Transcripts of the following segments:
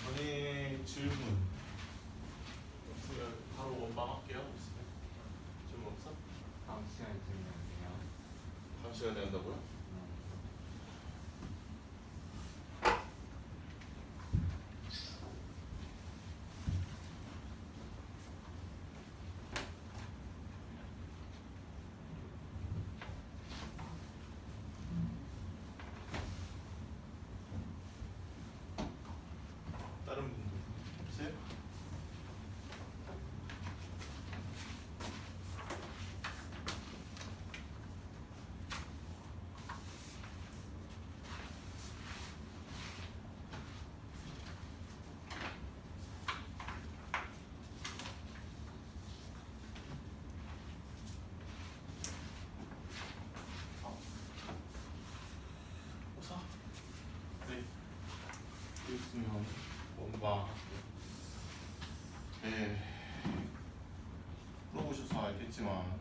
전에 질문 없으면 바로 원방 할게요. 없으면 질문 없어? 다음 시간에 들으면요. 다음 시간에 한다고요? 다른 분들 없어요? 없어? 네. 있으면 원방 할게요. 네. 풀어보셔서 알겠지만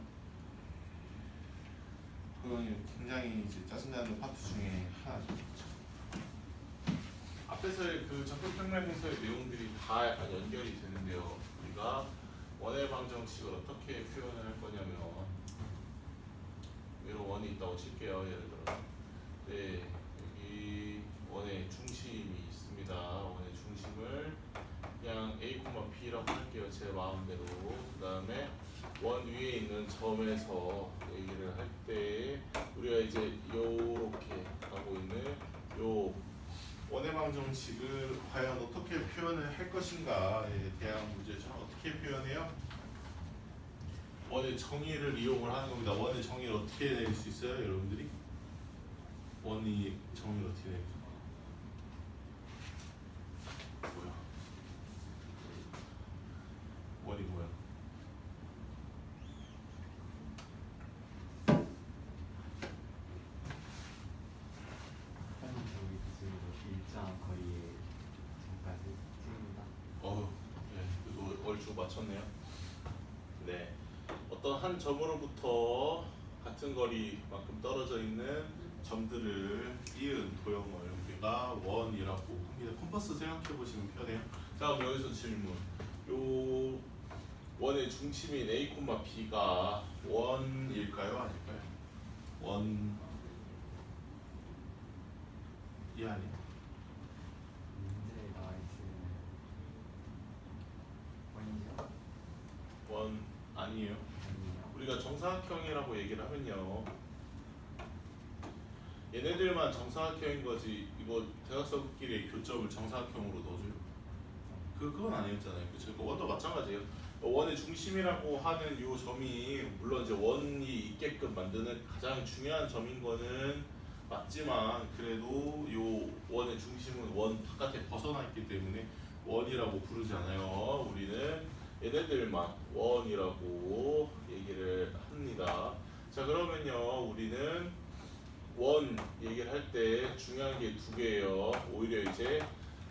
그건 굉장히 이제 짜증나는 파트 중에 하나죠. 앞에서의 그 적극평면에서의 내용들이 다 약간 연결이 되는데요. 우리가 원의 방정식을 어떻게 표현을 할 거냐면 여기로 원이 있다고 칠게요. 예를 들어 네, 여기 원의 중심이 있습니다. 원의 중심을 그냥 A, B라고 할게요. 제 마음대로. 그 다음에 원 위에 있는 점에서 얘기를 할 때 우리가 이제 요렇게 가고 있는 요 원의 방정식을 과연 어떻게 표현을 할 것인가에 대한 문제죠. 어떻게 표현해요? 원의 정의를 이용을 하는 겁니다. 원의 정의를 어떻게 낼 수 있어요, 여러분들이? 원의 정의를 어떻게 내죠? 뭐야? 원이 뭐야? 한 저기 기준으로 일정한 거리에 점까지 찍는다. 예, 그래도 얼추 맞췄네요. 네, 어떤 한 점으로부터 같은 거리만큼 떨어져 있는 점들을 띄은 도형을 우리가 원이라고 합니다. 컴퍼스 생각해 보시면 편해요. 자, 그럼 여기서 질문. 요 원의 중심인 A, B가 원일까요, 아닐까요? 원 이 아니에요? 문제에 나와 있는 원이죠? 원 아니에요. 아니에요. 우리가 정사각형이라고 얘기를 하면요, 얘네들만 정사각형인 거지 이거 대각선끼리의 교점을 정사각형으로 넣어줘요? 그건 아니었잖아요. 그쵸? 원도 마찬가지예요. 원의 중심이라고 하는 요 점이 물론 이제 원이 있게끔 만드는 가장 중요한 점인 거는 맞지만 그래도 요 원의 중심은 원 바깥에 벗어나 있기 때문에 원이라고 부르지 않아요. 우리는 얘네들만 원이라고 얘기를 합니다. 자, 그러면요, 우리는 원 얘기를 할 때 중요한 게 두 개예요. 오히려 이제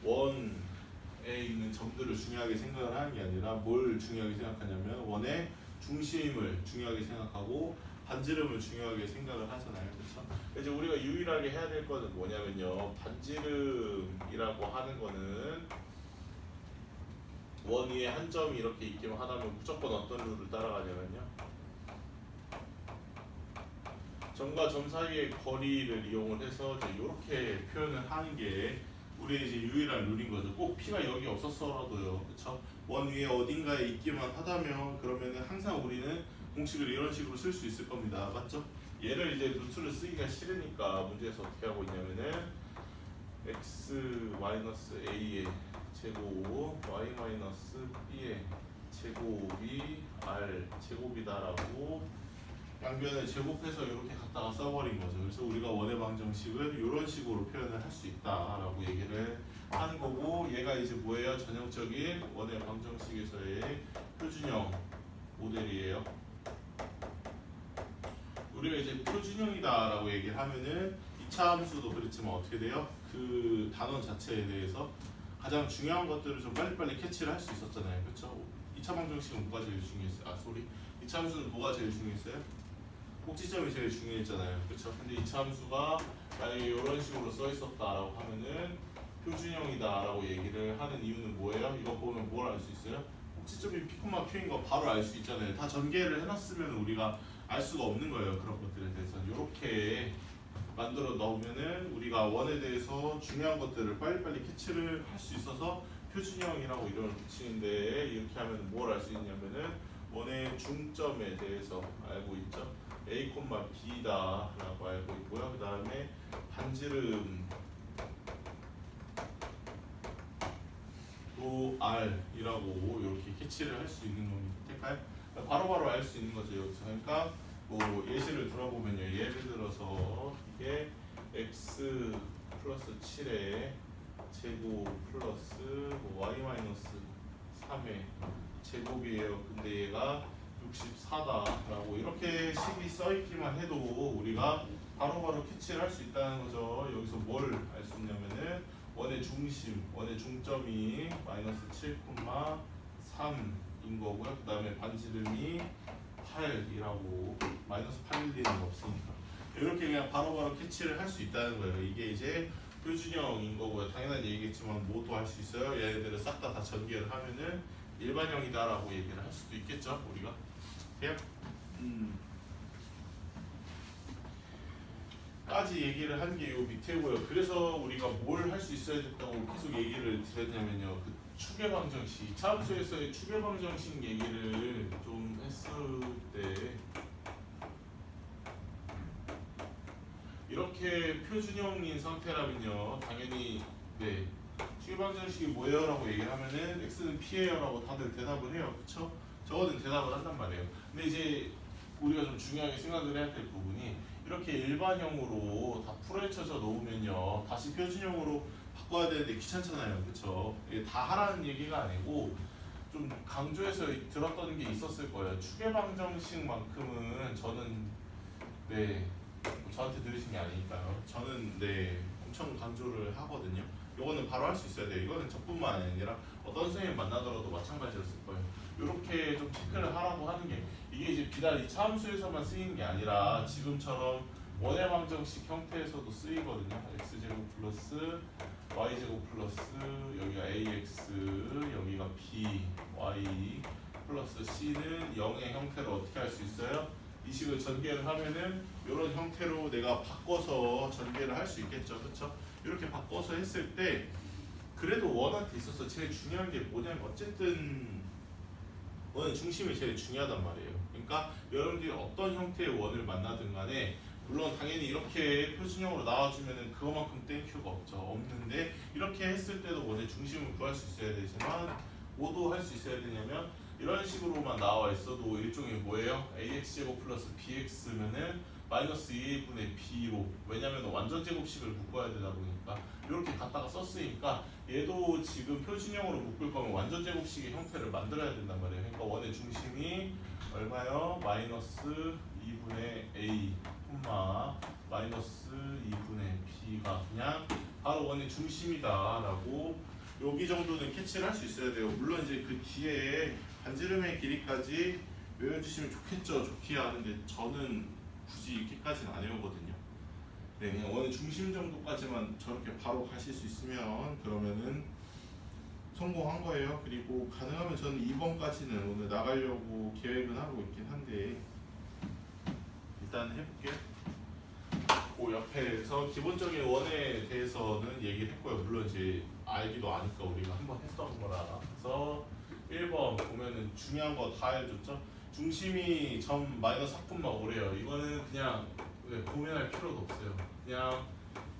원에 있는 점들을 중요하게 생각을 하는 게 아니라 뭘 중요하게 생각하냐면 원의 중심을 중요하게 생각하고 반지름을 중요하게 생각을 하잖아요. 그렇죠? 이제 우리가 유일하게 해야 될 거는 뭐냐면요, 반지름이라고 하는 거는 원 위에 한 점이 이렇게 있기만 하다면 무조건 어떤 룰을 따라가냐면요, 점과 점 사이의 거리를 이용을 해서 이제 이렇게 표현을 하는 게 우리의 이제 유일한 룰인 거죠. 꼭 P가 여기 없었어라도요, 그렇죠? 원 위에 어딘가에 있기만 하다면 그러면은 항상 우리는 공식을 이런 식으로 쓸 수 있을 겁니다. 맞죠? 얘를 이제 루트를 쓰기가 싫으니까 문제에서 어떻게 하고 있냐면은 x-a의 제곱 y-b의 제곱이 r 제곱이다라고 양변을 제곱해서 이렇게 갖다가 써버린 거죠. 그래서 우리가 원의 방정식을 이런 식으로 표현을 할 수 있다라고 얘기를 하는 거고, 얘가 이제 뭐예요? 전형적인 원의 방정식에서의 표준형 모델이에요. 우리가 이제 표준형이다라고 얘기를 하면은 2차 함수도 그랬지만 어떻게 돼요? 그 단원 자체에 대해서 가장 중요한 것들을 좀 빨리빨리 캐치를 할 수 있었잖아요. 그렇죠? 2차 방정식은 뭐가 제일 중요했어요? 2차 함수는 뭐가 제일 중요했어요? 꼭지점이 제일 중요했잖아요. 그렇죠? 근데 2차 함수가 만약에 이런 식으로 써 있었다라고 하면은 표준형이다라고 얘기를 하는 이유는 뭐예요? 이거 보면 뭘 알 수 있어요? 꼭지점이 P, Q인 거 바로 알 수 있잖아요. 다 전개를 해놨으면 우리가 알 수가 없는 거예요. 그런 것들에 대해서 이렇게 만들어 넣으면은 우리가 원에 대해서 중요한 것들을 빨리빨리 캐치를 할 수 있어서 표준형이라고 이름을 붙이는데, 이렇게 하면 뭘 알 수 있냐면은 원의 중점에 대해서 알고 있죠. A, B다 라고 알고 있고요. 그 다음에 반지름 또 R이라고 이렇게 캐치를 할 수 있는 겁니다. 될까요? 바로바로 알 수 있는 거죠. 여기서. 그러니까 뭐 예시를 들어보면요. 예를 들어서 이게 x 플러스 7의 제곱 플러스 뭐 y 마이너스 3의 제곱이에요. 근데 얘가 64다라고 이렇게 식이 써있기만 해도 우리가 바로바로 캐치를 할 수 있다는 거죠. 여기서 뭘 알 수 있냐면은 원의 중심, 원의 중점이 마이너스 7,3인 거고요. 그 다음에 반지름이 8이라고, 마이너스 8일 리는 없으니까 이렇게 그냥 바로바로 캐치를 할 수 있다는 거예요. 이게 이제 표준형인 거고요. 당연한 얘기겠지만 뭐도 할 수 있어요. 얘네들을 싹 다 전개를 하면은 일반형이다라고 얘기를 할 수도 있겠죠. 우리가 돼요? 까지 얘기를 한 게 요 밑에고요. 그래서 우리가 뭘 할 수 있어야 됐다고 계속 얘기를 드렸냐면요. 그 추계방정식, 차함수에서의 추계방정식 얘기를 좀 했을 때 이렇게 표준형인 상태라면요. 당연히 네, 추계방정식이 뭐예요? 라고 얘기를 하면은 x는 p예요 라고 다들 대답을 해요. 그쵸? 적어도 대답을 한단 말이에요. 근데 이제 우리가 좀 중요하게 생각을 해야 될 부분이, 이렇게 일반형으로 다 풀어헤쳐져 놓으면요 다시 표준형으로 바꿔야 되는데 귀찮잖아요. 그쵸? 이게 다 하라는 얘기가 아니고 좀 강조해서 들었던 게 있었을 거예요. 추계방정식만큼은 저는 네, 저한테 들으신 게 아니니까요. 저는 네, 엄청 강조를 하거든요. 요거는 바로 할 수 있어야 돼요. 이거는 저뿐만 아니라 어떤 선생님 만나더라도 마찬가지였을 거예요. 이렇게 좀 체크를 하라고 하는 게, 이게 이제 비단 이 차함수에서만 쓰이는 게 아니라 지금처럼 원의 방정식 형태에서도 쓰이거든요. x제곱 플러스 y제곱 플러스 여기가 ax, 여기가 by 플러스 c는 0의 형태로 어떻게 할 수 있어요? 이 식을 전개를 하면은 이런 형태로 내가 바꿔서 전개를 할 수 있겠죠. 그렇죠? 이렇게 바꿔서 했을 때 그래도 원한테 있어서 제일 중요한 게 뭐냐면, 어쨌든 원의 중심이 제일 중요하단 말이에요. 그러니까 여러분들이 어떤 형태의 원을 만나든 간에 물론 당연히 이렇게 표준형으로 나와주면은 그거만큼 땡큐가 없죠. 없는데 이렇게 했을 때도 원의 중심을 구할 수 있어야 되지만 뭐도 할 수 있어야 되냐면, 이런 식으로만 나와 있어도 일종의 뭐예요? ax제곱 플러스 bx면은 마이너스 2분의 b로, 왜냐면 완전 제곱식을 묶어야 되다 보니까 이렇게 갖다가 썼으니까 얘도 지금 표준형으로 묶을 거면 완전 제곱식의 형태를 만들어야 된단 말이에요. 그러니까 원의 중심이 얼마요? 마이너스 2분의 a 마이너스 2분의 b가 그냥 바로 원의 중심이다라고 여기 정도는 캐치를 할 수 있어야 돼요. 물론 이제 그 뒤에 반지름의 길이까지 외워주시면 좋겠죠. 좋기야 하는데 저는 굳이 이렇게까지는 안 외우거든요. 네, 그냥 원의 중심 정도까지만 저렇게 바로 가실 수 있으면 그러면은 성공한 거예요. 그리고 가능하면 저는 2번까지는 오늘 나가려고 계획은 하고 있긴 한데 일단 해볼게요. 그 옆에서 기본적인 원에 대해서는 얘기를 했고요. 물론 이제 알기도 아니까 우리가 한번 했던 거라. 그래서 1번 보면은 중요한 거 다 해줬죠. 중심이 점 마이너스 4,5래요. 이거는 그냥 고민할 필요도 없어요. 그냥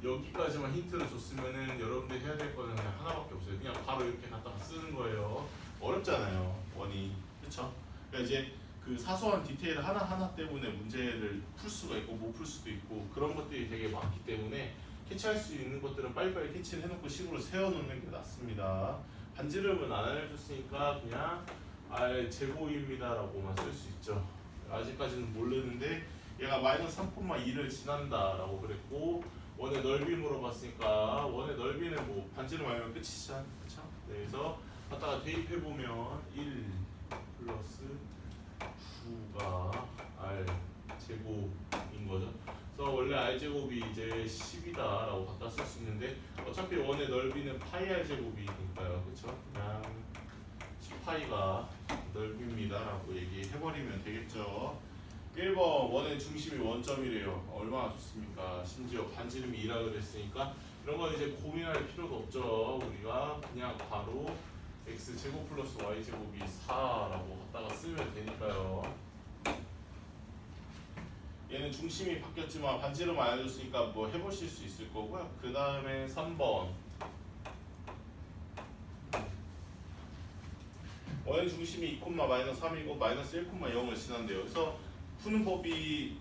여기까지만 힌트를 줬으면은 여러분들이 해야 될 거는 그냥 하나밖에 없어요. 그냥 바로 이렇게 갖다가 쓰는 거예요. 어렵잖아요, 원이. 그렇죠? 그러니까 이제 그 사소한 디테일 하나하나 때문에 문제를 풀 수가 있고 못 풀 수도 있고 그런 것들이 되게 많기 때문에 캐치할 수 있는 것들은 빨리빨리 캐치를 해놓고 식으로 세워놓는 게 낫습니다. 반지름은 안 알려줬으니까 그냥 제곱입니다 라고만 쓸 수 있죠. 아직까지는 모르는데 얘가 마이너스 3,2를 지난다 라고 그랬고, 원의 넓이 물어봤으니까 원의 넓이는 뭐 반지름 알면 끝이잖아. 그쵸? 네, 그래서 갖다가 대입해보면 1 플러스 9가 r 제곱인 거죠. 그래서 원래 r제곱이 이제 10이다라고 갖다 쓸 수 있는데 어차피 원의 넓이는 파이 r제곱이니까요. 그쵸? 그냥 10파이가 넓입니다라고 얘기해버리면 되겠죠. 1번 원의 중심이 원점이래요. 얼마나 좋습니까? 심지어 반지름이 2라 그랬으니까 이런 건 이제 고민할 필요도 없죠. 우리가 그냥 바로 x제곱 플러스 y제곱이 4라고 갖다가 쓰면 되니까요. 얘는 중심이 바뀌었지만 반지름 알려줬으니까 뭐 해보실 수 있을 거고요. 그 다음에 3번 원의 중심이 2,-3이고 마이너스 1,0을 지난대요. 그래서 푸는 법이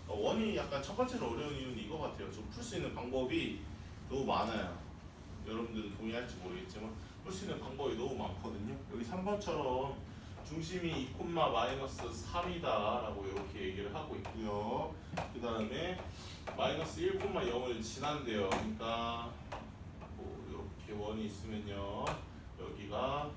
원이 약간 첫 번째로 어려운 이유는 이거 같아요. 좀 풀 수 있는 방법이 너무 많아요. 여러분들은 동의할지 모르겠지만 풀 수 있는 방법이 너무 많거든요. 여기 3번처럼 중심이 2,-3이다 라고 이렇게 얘기를 하고 있고요. 그 다음에 마이너스 1,0을 지난대요. 그러니까 뭐 이렇게 원이 있으면요. 여기가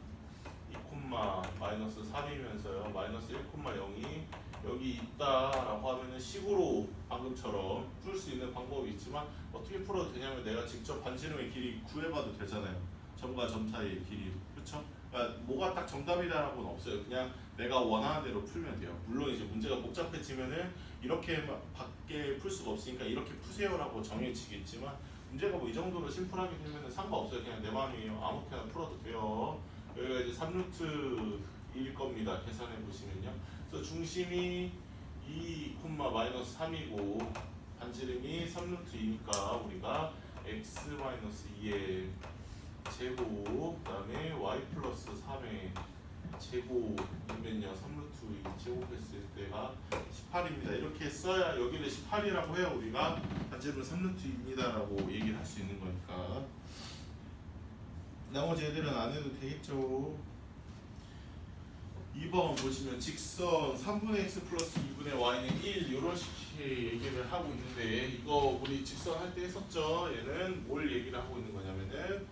2,-3이면서요. 마이너스 1,0이 여기 있다라고 하면은 식으로 방금처럼 풀 수 있는 방법이 있지만 어떻게 풀어도 되냐면 내가 직접 반지름의 길이 구해봐도 되잖아요. 점과 점 사이의 길이. 그렇죠? 그러니까 뭐가 딱 정답이다라고는 없어요. 그냥 내가 원하는 대로 풀면 돼요. 물론 이제 문제가 복잡해지면은 이렇게 밖에 풀 수가 없으니까 이렇게 푸세요라고 정해지겠지만 문제가 뭐 이 정도로 심플하게 되면은 상관없어요. 그냥 내 마음이에요. 아무렇게나 풀어도 돼요. 여기가 이제 3루트일 겁니다. 계산해 보시면요. 그래서 중심이 2,-3이고 반지름이 3루트이니까 우리가 x-2의 제곱 그다음에 y 플러스 3의 제곱이면요 3루트 제곱했을 때가 18입니다. 이렇게 써야 여기를 18이라고 해야 우리가 반지름은 3루트입니다라고 얘기를 할 수 있는 거니까. 나머지 애들은 안 해도 되겠죠. 2번 보시면 직선 3분의 x 플러스 2분의 y는 1 이런 식의 얘기를 하고 있는데 이거 우리 직선 할 때 했었죠. 얘는 뭘 얘기를 하고 있는 거냐면은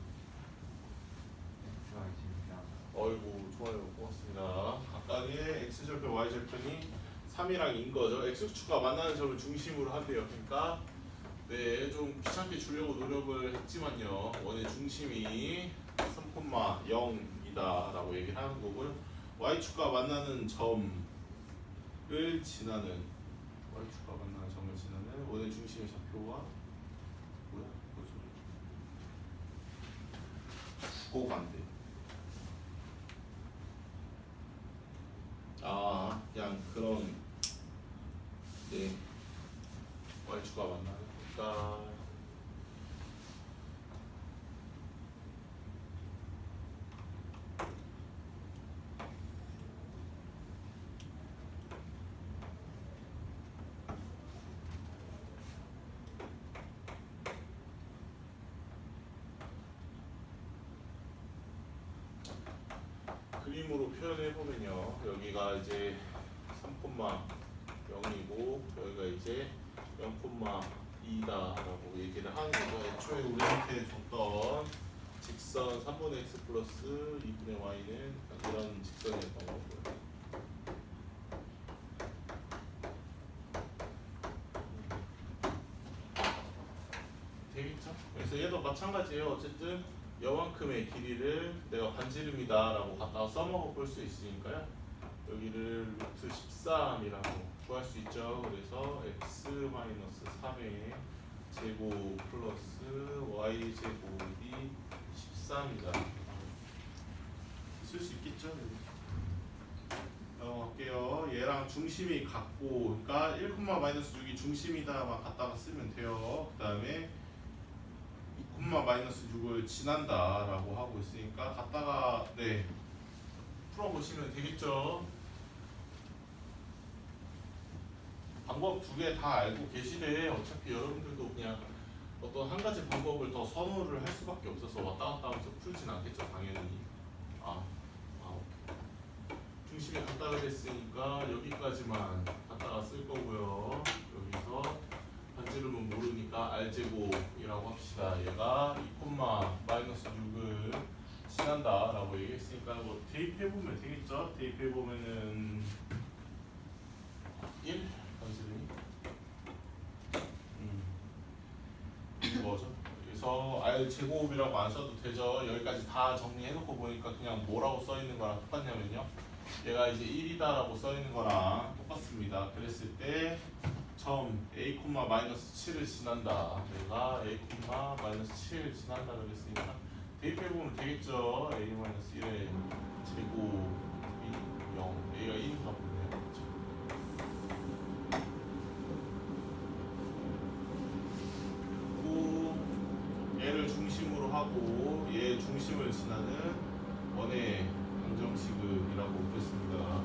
어이구 좋아요 고맙습니다. 각각의 x절편 y절편이 3이랑 인 거죠. x축과 만나는 점을 중심으로 한대요. 그러니까 좀 귀찮게 주려고 노력을 했지만요. 원의 중심이 3,0이다 라고 얘기를 하는 거고요. y축과 만나는 점을 지나는 y축과 만나는 점을 지나는 원의 중심의 좌표와 뭐야? 국어관대. 그냥 그런 y축과 만나는 거니까 그림으로 표현해 보면요. 여기가 이제 3,0이고 여기가 이제 0,2다라고 얘기를 하는 거죠. 애초에 우리한테 줬던 직선 3분의 x 플러스 2분의 y는 이런 직선이었던 거고요. 되겠죠? 그래서 얘도 마찬가지예요. 어쨌든 여만큼의 길이를 내가 반지름이다라고 갖다가 써먹어 볼 수 있으니까요. 여기를 루트 13이라고 구할 수 있죠. 그래서 x-3의 제곱 플러스 y 제곱이 13이다. 쓸 수 있겠죠? 할게요. 얘랑 중심이 같고, 그러니까 1,-6이 중심이다만 갖다가 쓰면 돼요. 그 다음에 2,-6을 지난다라고 하고 있으니까 갖다가 풀어보시면 되겠죠. 방법 두 개 다 알고 계시래. 어차피 여러분들도 그냥 어떤 한 가지 방법을 더 선호를 할 수밖에 없어서 왔다 갔다 하면서 풀진 않겠죠, 당연히. 중심이 같다 그랬으니까 여기까지만 갖다가 쓸 거고요. 여기서 반지름은 모르니까 r제곱이라고 합시다. 얘가 2,-6을 지난다라고 얘기했으니까 뭐 대입해보면 되겠죠. 대입해보면은 1 반지름이 그래서 R 제곱이라고 안 써도 되죠. 여기까지 다 정리해놓고 보니까 그냥 뭐라고 써 있는 거랑 똑같냐면요. 얘가 이제 1이다라고 써 있는 거랑 똑같습니다. 그랬을 때 점 a, 마이너스 7을 지난다. 얘가 a, 마이너스 7을 지난다 그랬으니까 대입해보면 되겠죠. a 마이너스 1의 제곱이 0. a가 1인가 보네요. 그렇죠? 그리고 얘를 중심으로 하고 얘 중심을 지나는 원의 방정식이라고 보겠습니다.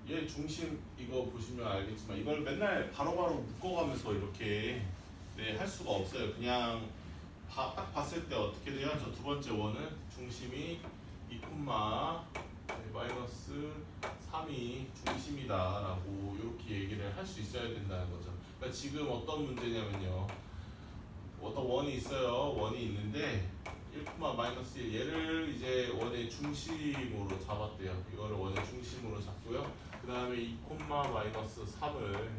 얘 중심 이거 보시면 알겠지만 이걸 맨날 바로바로 묶어가면서 이렇게 할 수가 없어요. 그냥 딱 봤을 때 어떻게 돼요? 저 두 번째 원은 중심이 2, 마이너스 3이 중심이다라고 이렇게 얘기를 할 수 있어야 된다는 거죠. 그러니까 지금 어떤 문제냐면요. 어떤 원이 있어요. 원이 있는데 1, 마이너스 1 얘를 이제 원의 중심으로 잡았대요. 이거를 원의 중심으로 잡고요. 그 다음에 2, 마이너스 3을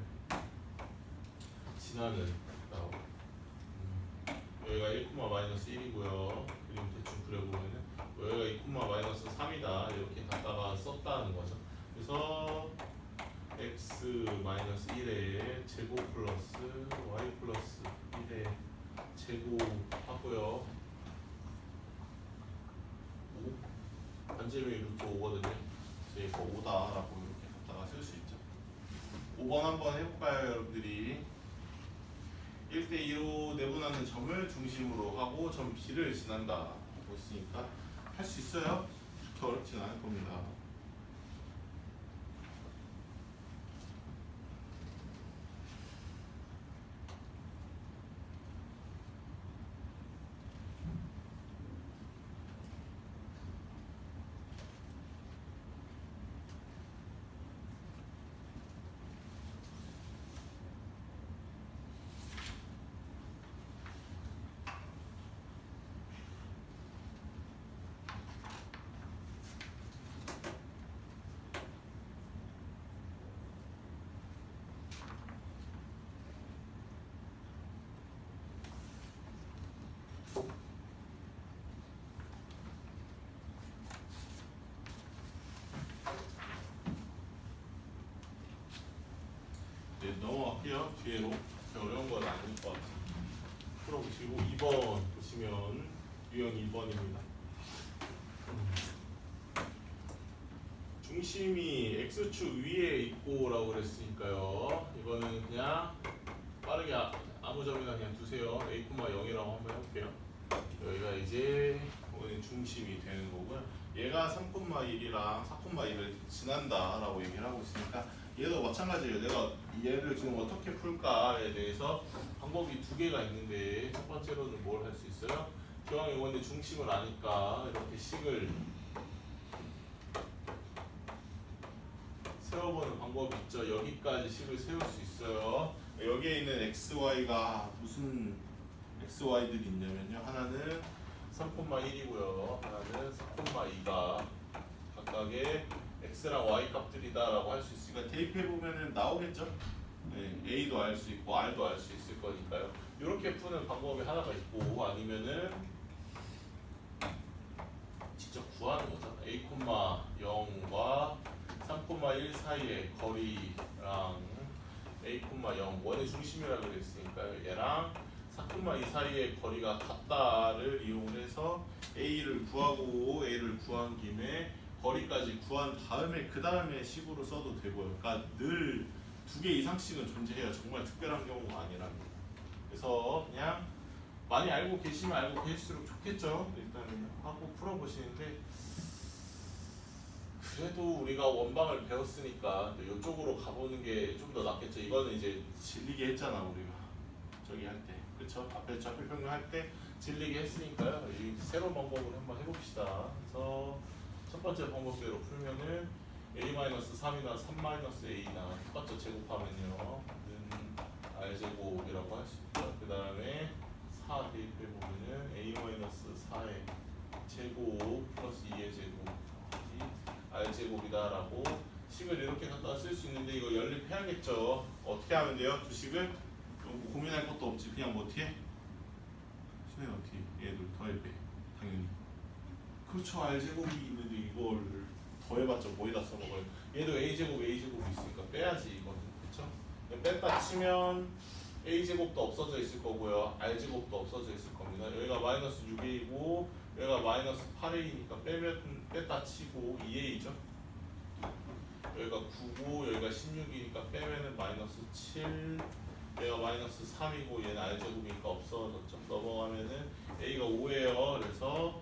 지나는 여기가 1, 마이너스 1이고요. 그림 대충 그려보면은 여기가 2, 마이너스 3이다 이렇게 갖다가 썼다는 거죠. 그래서 x 마이너스 1의 제곱 플러스 y 플러스 1의 제곱 하고요. 5 반지름이 루트 5거든요. 그래서 이거 5다라고 이렇게 갖다가 쓸 수 있죠. 5번 한번 해볼까요, 여러분들이? 1대2로 내분하는 점을 중심으로 하고 점 B를 지난다 하고 있으니까 할 수 있어요. 그렇게 어렵진 않을 겁니다. 네, 넘어갈게요. 뒤에로. 어려운 건 아닐 것 같아요. 풀어보시고 2번 보시면 유형 2번입니다. 중심이 x축 위에 있고 라고 그랬으니까요. 이거는 그냥 빠르게 아무 점이나 그냥 두세요. a, 0이라고 한번 해볼게요. 여기가 이제 원의 중심이 되는 거고요. 얘가 3,1이랑 4,1을 지난다 라고 얘기를 하고 있으니까 얘도 마찬가지예요. 내가 얘를 지금 어떻게 풀까에 대해서 방법이 두 개가 있는데 첫 번째로는 뭘 할 수 있어요? 기왕에 원의 중심을 아니까 이렇게 식을 세워보는 방법이 있죠. 여기까지 식을 세울 수 있어요. 여기에 있는 xy가 무슨 xy들이 있냐면요. 하나는 3,1이고요. 하나는 4,2가 각각의 x랑 y 값들이다라고 할 수 있으니까 대입해보면 나오겠죠. 네, a도 알 수 있고 r도 알 수 있을 거니까요. 이렇게 푸는 방법이 하나가 있고 아니면은 직접 구하는 거죠. a, 0과 3,1 사이의 거리랑 a, 0 원의 중심이라고 그랬으니까요. 얘랑 4,2 사이의 거리가 같다를 이용해서 a를 구하고 a를 구한 김에 거리까지 구한 다음에 그 다음에 식으로 써도 되고요. 그러니까 늘 두 개 이상씩은 존재해요. 정말 특별한 경우가 아니랍니다. 그래서 그냥 많이 알고 계시면 알고 계실수록 좋겠죠. 일단 하고 풀어보시는데 그래도 우리가 원방을 배웠으니까 이쪽으로 가보는 게 좀 더 낫겠죠. 이거는 이제 질리게 했잖아 우리가 저기 할 때, 그렇죠? 앞에 좌표평균 할 때 질리게 했으니까요. 이 새로운 방법을 한번 해봅시다. 그래서 첫 번째 방법대로 풀면은 a-3이나 3-a나 똑같죠. 제곱하면요 r제곱이라고 할 수 있죠. 그 다음에 4 대입해보면은 a-4의 제곱 플러스 2의 제곱 r제곱 R제곱이다라고 식을 이렇게 갖다 쓸 수 있는데 이거 연립해야겠죠. 어떻게 하면 돼요? 두 식을 뭐 고민할 것도 없지. 그냥 뭐 어떻게? 선생님 어떻게? 얘들 더해배 당연히. 그렇죠. R제곱이 있는데 이걸 더해봤자 뭐에다 써먹어요? 얘도 A제곱이 있으니까 빼야지 이거는. 그쵸? 뺐다 치면 A제곱도 없어져 있을 거고요. R제곱도 없어져 있을 겁니다. 여기가 마이너스 6A이고 여기가 마이너스 8A니까 뺐다 치고 2A죠. 여기가 9고 여기가 16이니까 빼면은 마이너스 7, 얘가 마이너스 3이고 얘는 R제곱이니까 없어졌죠. 넘어가면은 A가 5예요. 그래서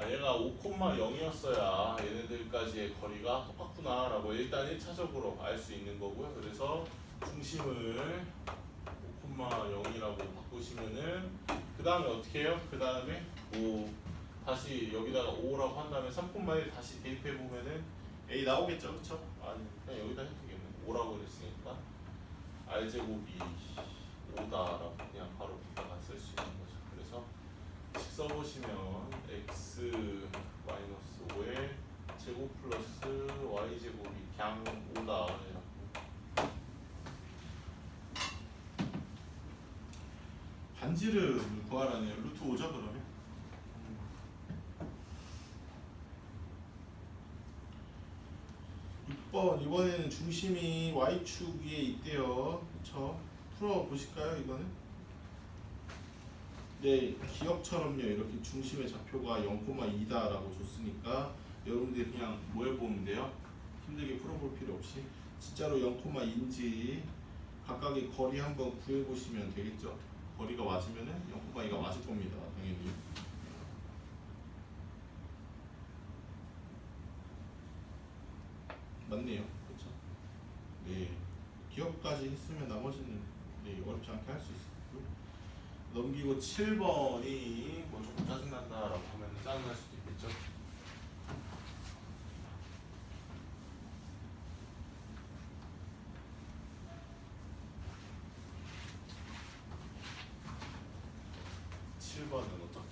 얘가 5,0이었어야 얘네들까지의 거리가 똑같구나 라고 일단 1차적으로 알 수 있는 거고요. 그래서 중심을 5,0이라고 바꾸시면은 그 다음에 어떻게 해요? 그 다음에 다시 여기다가 5라고 한 다음에 3,1 다시 대입해 보면은 A 나오겠죠, 그렇죠? 아니 그냥 여기다 해도 되겠네. 5라고 그랬으니까 R제곱이 5다라고 그냥 바로 갖다가 쓸 수 있는 거죠. 그래서 식 써보시면 x 마이너스 5의 제곱 플러스 y 제곱이 그냥 5다. 반지를 구하라네요. 루트 5죠 그러면. 6번 이번에는 중심이 y축 위에 있대요. 그쵸? 풀어 보실까요 이거는? 네, 기억처럼요. 이렇게 중심의 좌표가 0,2다라고 줬으니까 여러분들이 그냥 뭐 해보면 돼요? 힘들게 풀어볼 필요 없이 진짜로 0,2인지 각각의 거리 한번 구해보시면 되겠죠. 거리가 맞으면은 0,2가 맞을 겁니다. 당연히. 맞네요. 그렇죠? 네. 기억까지 했으면 나머지는 네, 어렵지 않게 할 수 있어요. 넘기고 7번이 뭐 조금 짜증난다라고 하면 짜증날 수도 있겠죠.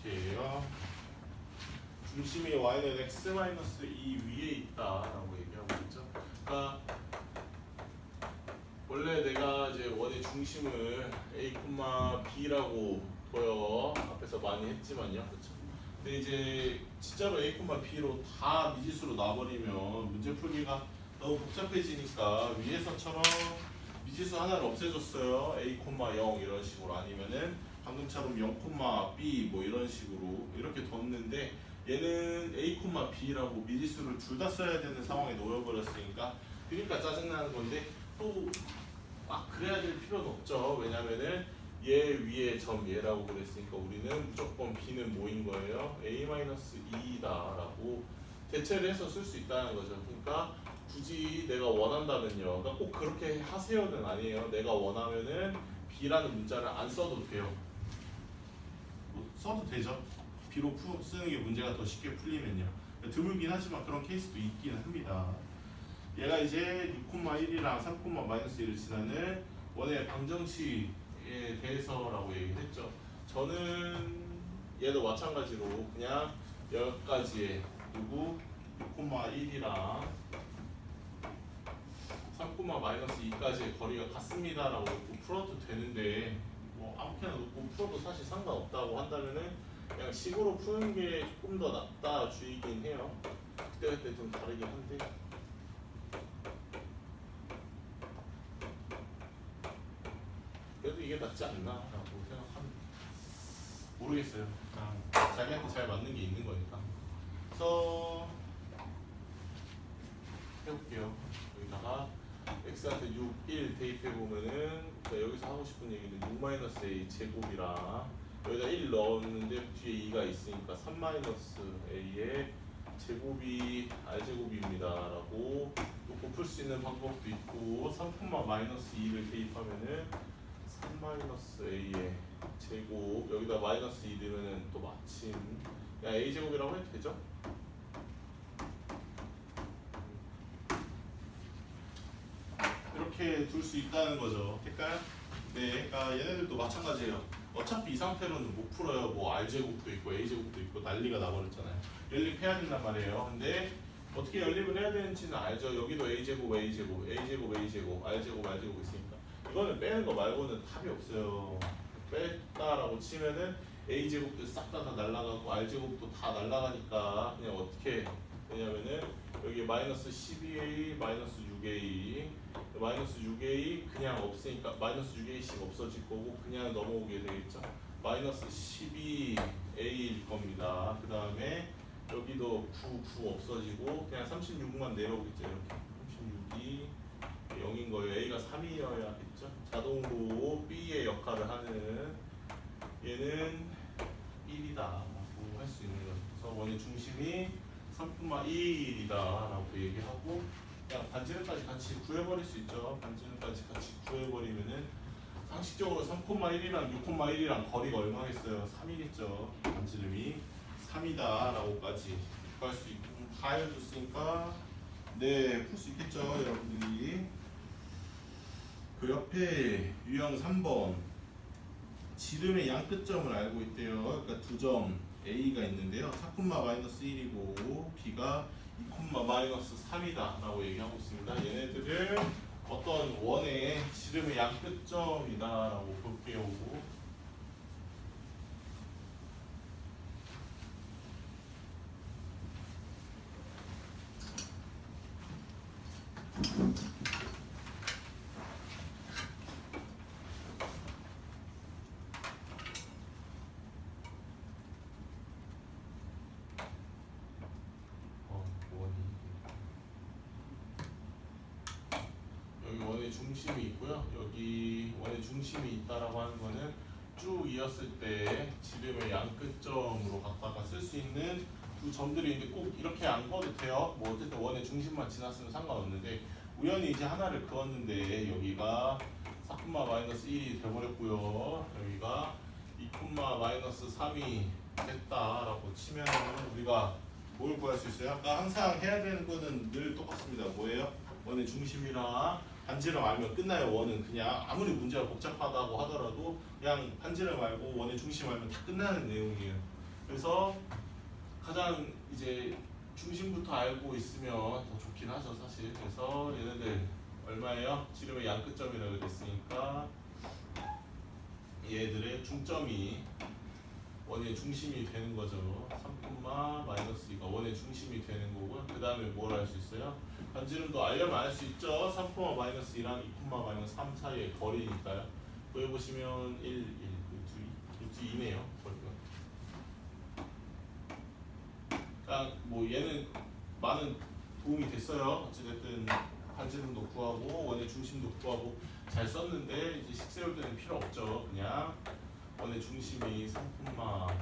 어떻게 해요? 중심이 y는 x-2 위에 있다라고 얘기하고 있죠. 그러니까 원래 내가 이제 원의 중심을 a, b라고 둬요. 앞에서 많이 했지만요, 그렇죠? 근데 이제 진짜로 a, b로 다 미지수로 놔버리면 문제 풀기가 너무 복잡해지니까 위에서처럼 미지수 하나를 없애줬어요. a, 0 이런 식으로 아니면은 방금처럼 0, b 뭐 이런 식으로 이렇게 뒀는데 얘는 a, b라고 미지수를 둘 다 써야 되는 상황에 놓여버렸으니까 그러니까 짜증나는 건데 또 그래야 될 필요는 없죠. 왜냐면은 얘 위에 점 얘라고 그랬으니까 우리는 무조건 b는 뭐인 거예요? a-2다라고 대체를 해서 쓸 수 있다는 거죠. 그러니까 굳이 내가 원한다면요. 그러니까 꼭 그렇게 하세요는 아니에요. 내가 원하면은 b라는 문자를 안 써도 돼요. 뭐 써도 되죠. b로 쓰는 게 문제가 더 쉽게 풀리면요. 드물긴 하지만 그런 케이스도 있긴 합니다. 얘가 이제 6,1이랑 3,-1을 지나는 원의 방정식에 대해서라고 얘기했죠. 저는 얘도 마찬가지로 그냥 여기까지의 누구 6,1이랑 3,-2까지의 거리가 같습니다라고 놓고 풀어도 되는데 뭐 아무렇게나 놓고 풀어도 사실 상관없다고 한다면은 그냥 식으로 푸는 게 조금 더 낫다 주의긴 해요. 그때 좀 다르긴 한데. 그래도 이게 낫지 않나라고 생각합니다. 모르겠어요. 그냥 자기한테 잘 맞는 게 있는 거니까. 그래서 해볼게요. 여기다가 x한테 6, 1 대입해보면은 여기서 하고 싶은 얘기는 6-a 제곱이랑 여기다 1 넣었는데 뒤에 2가 있으니까 3-a의 제곱이 r제곱입니다 라고 놓고 풀 수 있는 방법도 있고 3,-2를 대입하면은 3-a의 제곱 여기다 마이너스 2 넣으면은 또 마침 그냥 a제곱이라고 해도 되죠? 이렇게 둘 수 있다는 거죠. 될까요? 네, 그러니까 얘네들도 마찬가지예요. 어차피 이 상태로는 못 풀어요. 뭐 r제곱도 있고 a제곱도 있고 난리가 나버렸잖아요. 연립해야 된단 말이에요. 근데 어떻게 연립을 해야 되는지는 알죠. 여기도 a제곱, a제곱, a제곱, a제곱, r제곱, r제곱 있으니까 이거는 빼는 거 말고는 답이 없어요. 뺐다라고 치면은 a제곱도 싹 다 날라가고 r제곱도 다 날라가니까 그냥 어떻게 되냐면은 여기 마이너스 12a, 마이너스 6a, 마이너스 6a 그냥 없으니까 마이너스 6a씩 없어질 거고 그냥 넘어오게 되겠죠. 마이너스 12a일 겁니다. 그 다음에 여기도 9 없어지고 그냥 36만 내려오겠죠. 이렇게 36이 0인 거예요. a가 3이어야겠죠. 자동으로 b의 역할을 하는 얘는 1이다 라고 할 수 있는 거죠. 그래서 원의 중심이 3,1이다 라고 얘기하고 그냥 반지름까지 같이 구해버릴 수 있죠. 반지름까지 같이 구해버리면은 상식적으로 3,1이랑 6,1이랑 거리가 얼마겠어요? 3이겠죠. 반지름이 3이다 라고까지 구할 수 있고 다 알려줬으니까 네, 풀 수 있겠죠 여러분들이. 그 옆에 유형 3번 지름의 양 끝점을 알고 있대요. 그러니까 두 점 A가 있는데요. 4,-1이고 B가 2,-3이다 라고 얘기하고 있습니다. 얘네들을 어떤 원의 지름의 양 끝점이다 라고 볼게요. 여기 원의 중심이 있고요. 여기 원의 중심이 있다라고 하는 거는 쭉 이었을 때 지름의 양 끝점으로 갖다가 쓸 수 있는 두 점들이 있는데 꼭 이렇게 안 그어도 돼요. 뭐 어쨌든 원의 중심만 지났으면 상관없는데 우연히 이제 하나를 그었는데 여기가 4,-1이 돼버렸고요. 여기가 2,-3이 됐다라고 치면 우리가 뭘 구할 수 있어요? 아까 항상 해야 되는 거는 늘 똑같습니다. 뭐예요? 원의 중심이랑 반지름 알면 끝나요. 원은 그냥 아무리 문제가 복잡하다고 하더라도 그냥 반지름 알고 원의 중심 알면 다 끝나는 내용이에요. 그래서 가장 이제 중심부터 알고 있으면 더 좋긴 하죠 사실. 그래서 얘네들 얼마예요? 지름의 양 끝점이라고 그랬으니까 얘들의 중점이 원의 중심이 되는 거죠. 3,-2가 원의 중심이 되는 거고요. 그 다음에 뭘 알 수 있어요? 반지름도 알려면 알 수 있죠. 3,-1이랑 2,-3 사이의 거리니까요. 구해보시면 1, 1, 루트 2네요. 거리가. 그러니까 뭐 얘는 많은 도움이 됐어요. 어찌됐든 반지름도 구하고 원의 중심도 구하고 잘 썼는데 이제 식 세울 때는 필요 없죠. 그냥 원의 중심이 3,-2다.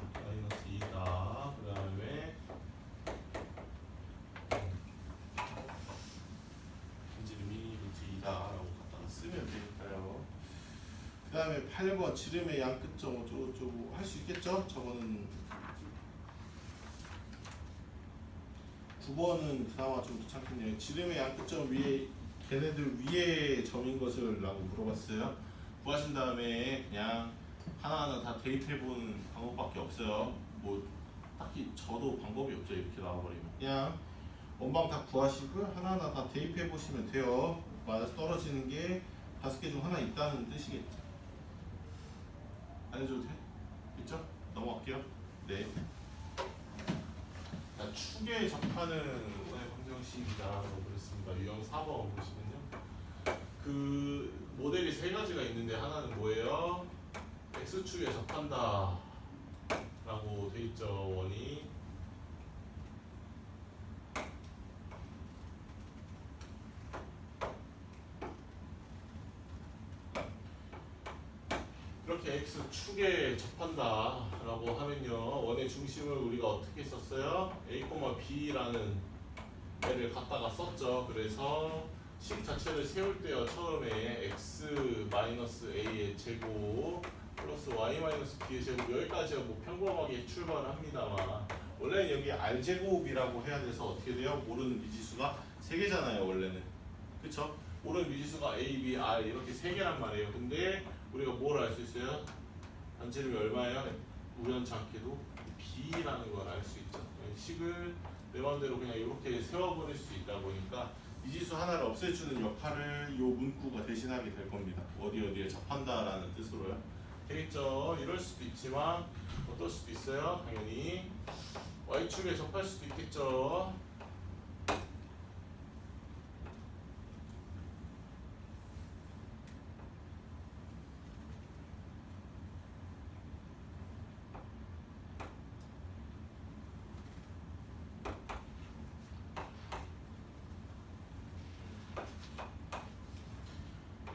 그 다음에 반지름이 루트 2다라고 갖다가 쓰면 되니까요. 그 다음에 8번 지름의 양 끝점 어쩌고저쩌고 할 수 있겠죠? 저거는 9번은 그나마 좀 귀찮겠네요. 지름의 양 끝점 위에 걔네들 위에 점인 것을 라고 물어봤어요. 구하신 다음에 그냥 하나하나 다 대입해보는 방법밖에 없어요. 뭐 딱히 저도 방법이 없죠. 이렇게 나와버리면 그냥 원방 다 구하시고 하나하나 다 대입해보시면 돼요. 맞아 떨어지는 게 5개 중 하나 있다는 뜻이겠죠. 안 해줘도 돼? 있죠? 넘어갈게요. 네. 자, 축에 접하는 원의 방정식이다라고 그랬습니다. 유형 4번 보시면요. 그 모델이 세 가지가 있는데 하나는 뭐예요? x축에 접한다 라고 돼 있죠. 원이 이렇게 x축에 접한다 라고 하면요 원의 중심을 우리가 어떻게 썼어요? a, b라는 애를 갖다가 썼죠. 그래서 식 자체를 세울 때요 처음에 x-a의 제곱 플러스 y-b의 제곱 여기까지가 뭐 평범하게 출발을 합니다만 원래는 여기 r제곱이라고 해야 돼서 어떻게 돼요? 모르는 미지수가 3개잖아요 원래는. 그쵸? 모르는 미지수가 a, b, r 이렇게 3개란 말이에요. 근데 우리가 뭘 알 수 있어요? 반지름이 얼마예요? 우연치 않게도 b라는 걸 알 수 있죠. 식을 내 마음대로 그냥 이렇게 세워버릴 수 있다 보니까 이 지수 하나를 없애주는 역할을 이 문구가 대신하게 될 겁니다. 어디에 접한다라는 뜻으로요. 되겠죠? 이럴 수도 있지만 어떨 수도 있어요. 당연히 Y축에 접할 수도 있겠죠.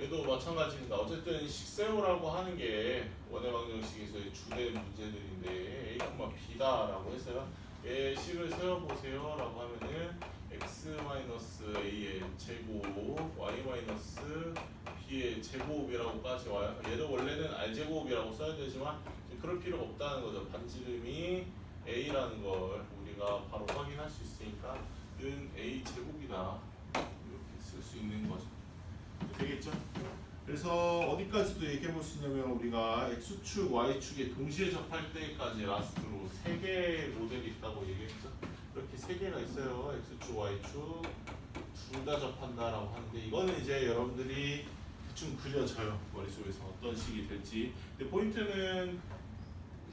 얘도 마찬가지입니다. 어쨌든 식세우라고 하는 게 원의 방정식에서의 주된 문제들인데 A, B다라고 했어요. 얘 식을 세워보세요라고 하면은 x-a의 제곱, y-b의 제곱이라고까지 와요. 얘도 원래는 r제곱이라고 써야 되지만 그럴 필요가 없다는 거죠. 반지름이 a라는 걸 우리가 바로 확인할 수 있으니까 는 a 제곱이다 이렇게 쓸 수 있는 거죠. 되겠죠? 그래서 어디까지도 얘기해 볼 수 있냐면 우리가 x축, y축에 동시에 접할 때까지 라스트로 3개의 모델이 있다고 얘기했죠. 이렇게 3개가 있어요. x축, y축 둘 다 접한다라고 하는데 이거는 이제 여러분들이 좀 그려져요. 머릿속에서 어떤 식이 될지. 근데 포인트는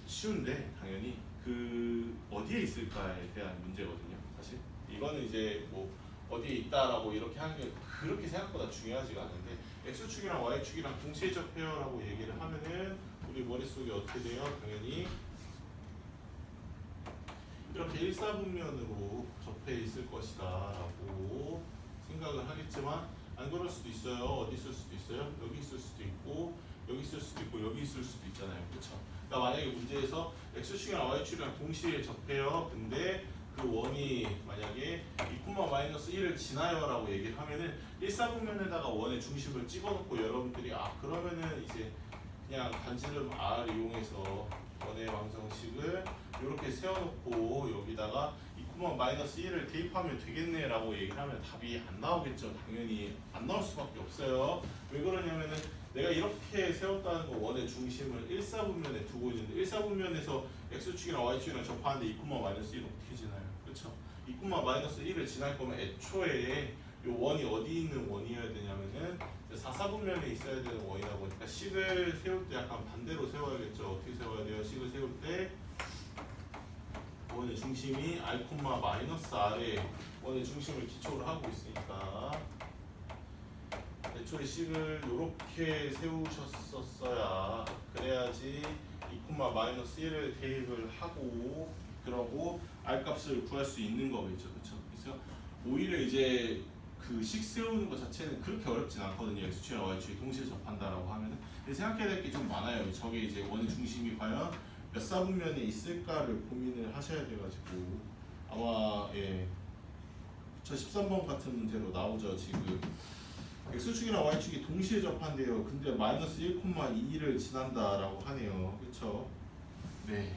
쉬운데 당연히 그 어디에 있을까에 대한 문제거든요. 사실 이거는 이제 뭐 어디에 있다라고 이렇게 하는 게 그렇게 생각보다 중요하지가 않은데 x축이랑 y축이랑 동시에 접해요라고 얘기를 하면은 우리 머릿속에 어떻게 돼요? 당연히 이렇게 일사분면으로 접해 있을 것이다 라고 생각을 하겠지만 안 그럴 수도 있어요. 어디 있을 수도 있어요? 여기 있을 수도 있고 여기 있을 수도 있고 여기 있을 수도 있잖아요. 그렇죠? 그러니까 만약에 문제에서 x축이랑 y축이랑 동시에 접해요. 근데 그 원이 만약에 2,-1을 지나요 라고 얘기를 하면은 일사분면에다가 원의 중심을 찍어놓고 여러분들이 그러면은 이제 그냥 반지름 R 이용해서 원의 방정식을 이렇게 세워놓고 여기다가 2,-1을 대입하면 되겠네 라고 얘기를 하면 답이 안 나오겠죠. 당연히 안 나올 수밖에 없어요. 왜 그러냐면은 내가 이렇게 세웠다는 거 원의 중심을 일사분면에 두고 있는데 일사분면에서 x축이랑 y축이랑 접하는데 2,-1 어떻게 지나요? 그렇죠? 2,-1을 지날 거면 애초에 이 원이 어디 있는 원이어야 되냐면은 4사분면에 있어야 되는 원이다 보니까 식을 세울 때 약간 반대로 세워야겠죠. 어떻게 세워야 돼요? 식을 세울 때 원의 중심이 r,-r에 원의 중심을 기초로 하고 있으니까 애초에 식을 이렇게 세우셨었어야 그래야지 2,-1을 대입을 하고 그러고 r 값을 구할 수 있는 거겠죠. 그렇죠? 그래서 오히려 이제 그 식 세우는 것 자체는 그렇게 어렵진 않거든요. x축이랑 y축이 동시에 접한다라고 하면은. 근데 생각해야 될 게 좀 많아요. 저게 이제 원의 중심이 과연 몇 사분면에 있을까를 고민을 하셔야 돼가지고 아마 2013번 같은 문제로 나오죠. 지금 x축이랑 y축이 동시에 접한대요. 근데 마이너스 1,2를 지난다라고 하네요. 그렇죠? 네.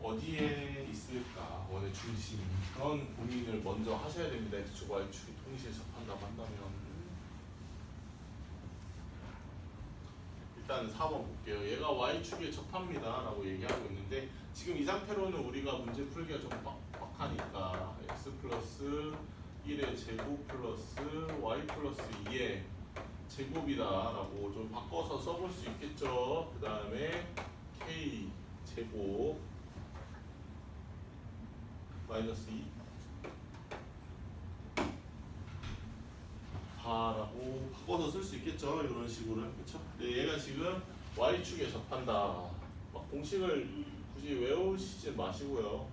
어디에 있을까 원의 중심이 그런 고민을 먼저 하셔야 됩니다. x축, y축이 동시에 접한다고 한다면 일단 4번 볼게요. 얘가 y축에 접합니다 라고 얘기하고 있는데 지금 이 상태로는 우리가 문제 풀기가 좀 빡빡하니까 x 플러스 1의 제곱 플러스 y 플러스 2의 제곱이다 라고 좀 바꿔서 써볼 수 있겠죠. 그 다음에 k 제곱 마이너스 2 다라고 바꿔서 쓸 수 있겠죠. 이런 식으로는. 그렇죠? 근데 얘가 지금 y축에 접한다. 막 공식을 굳이 외우시지 마시고요.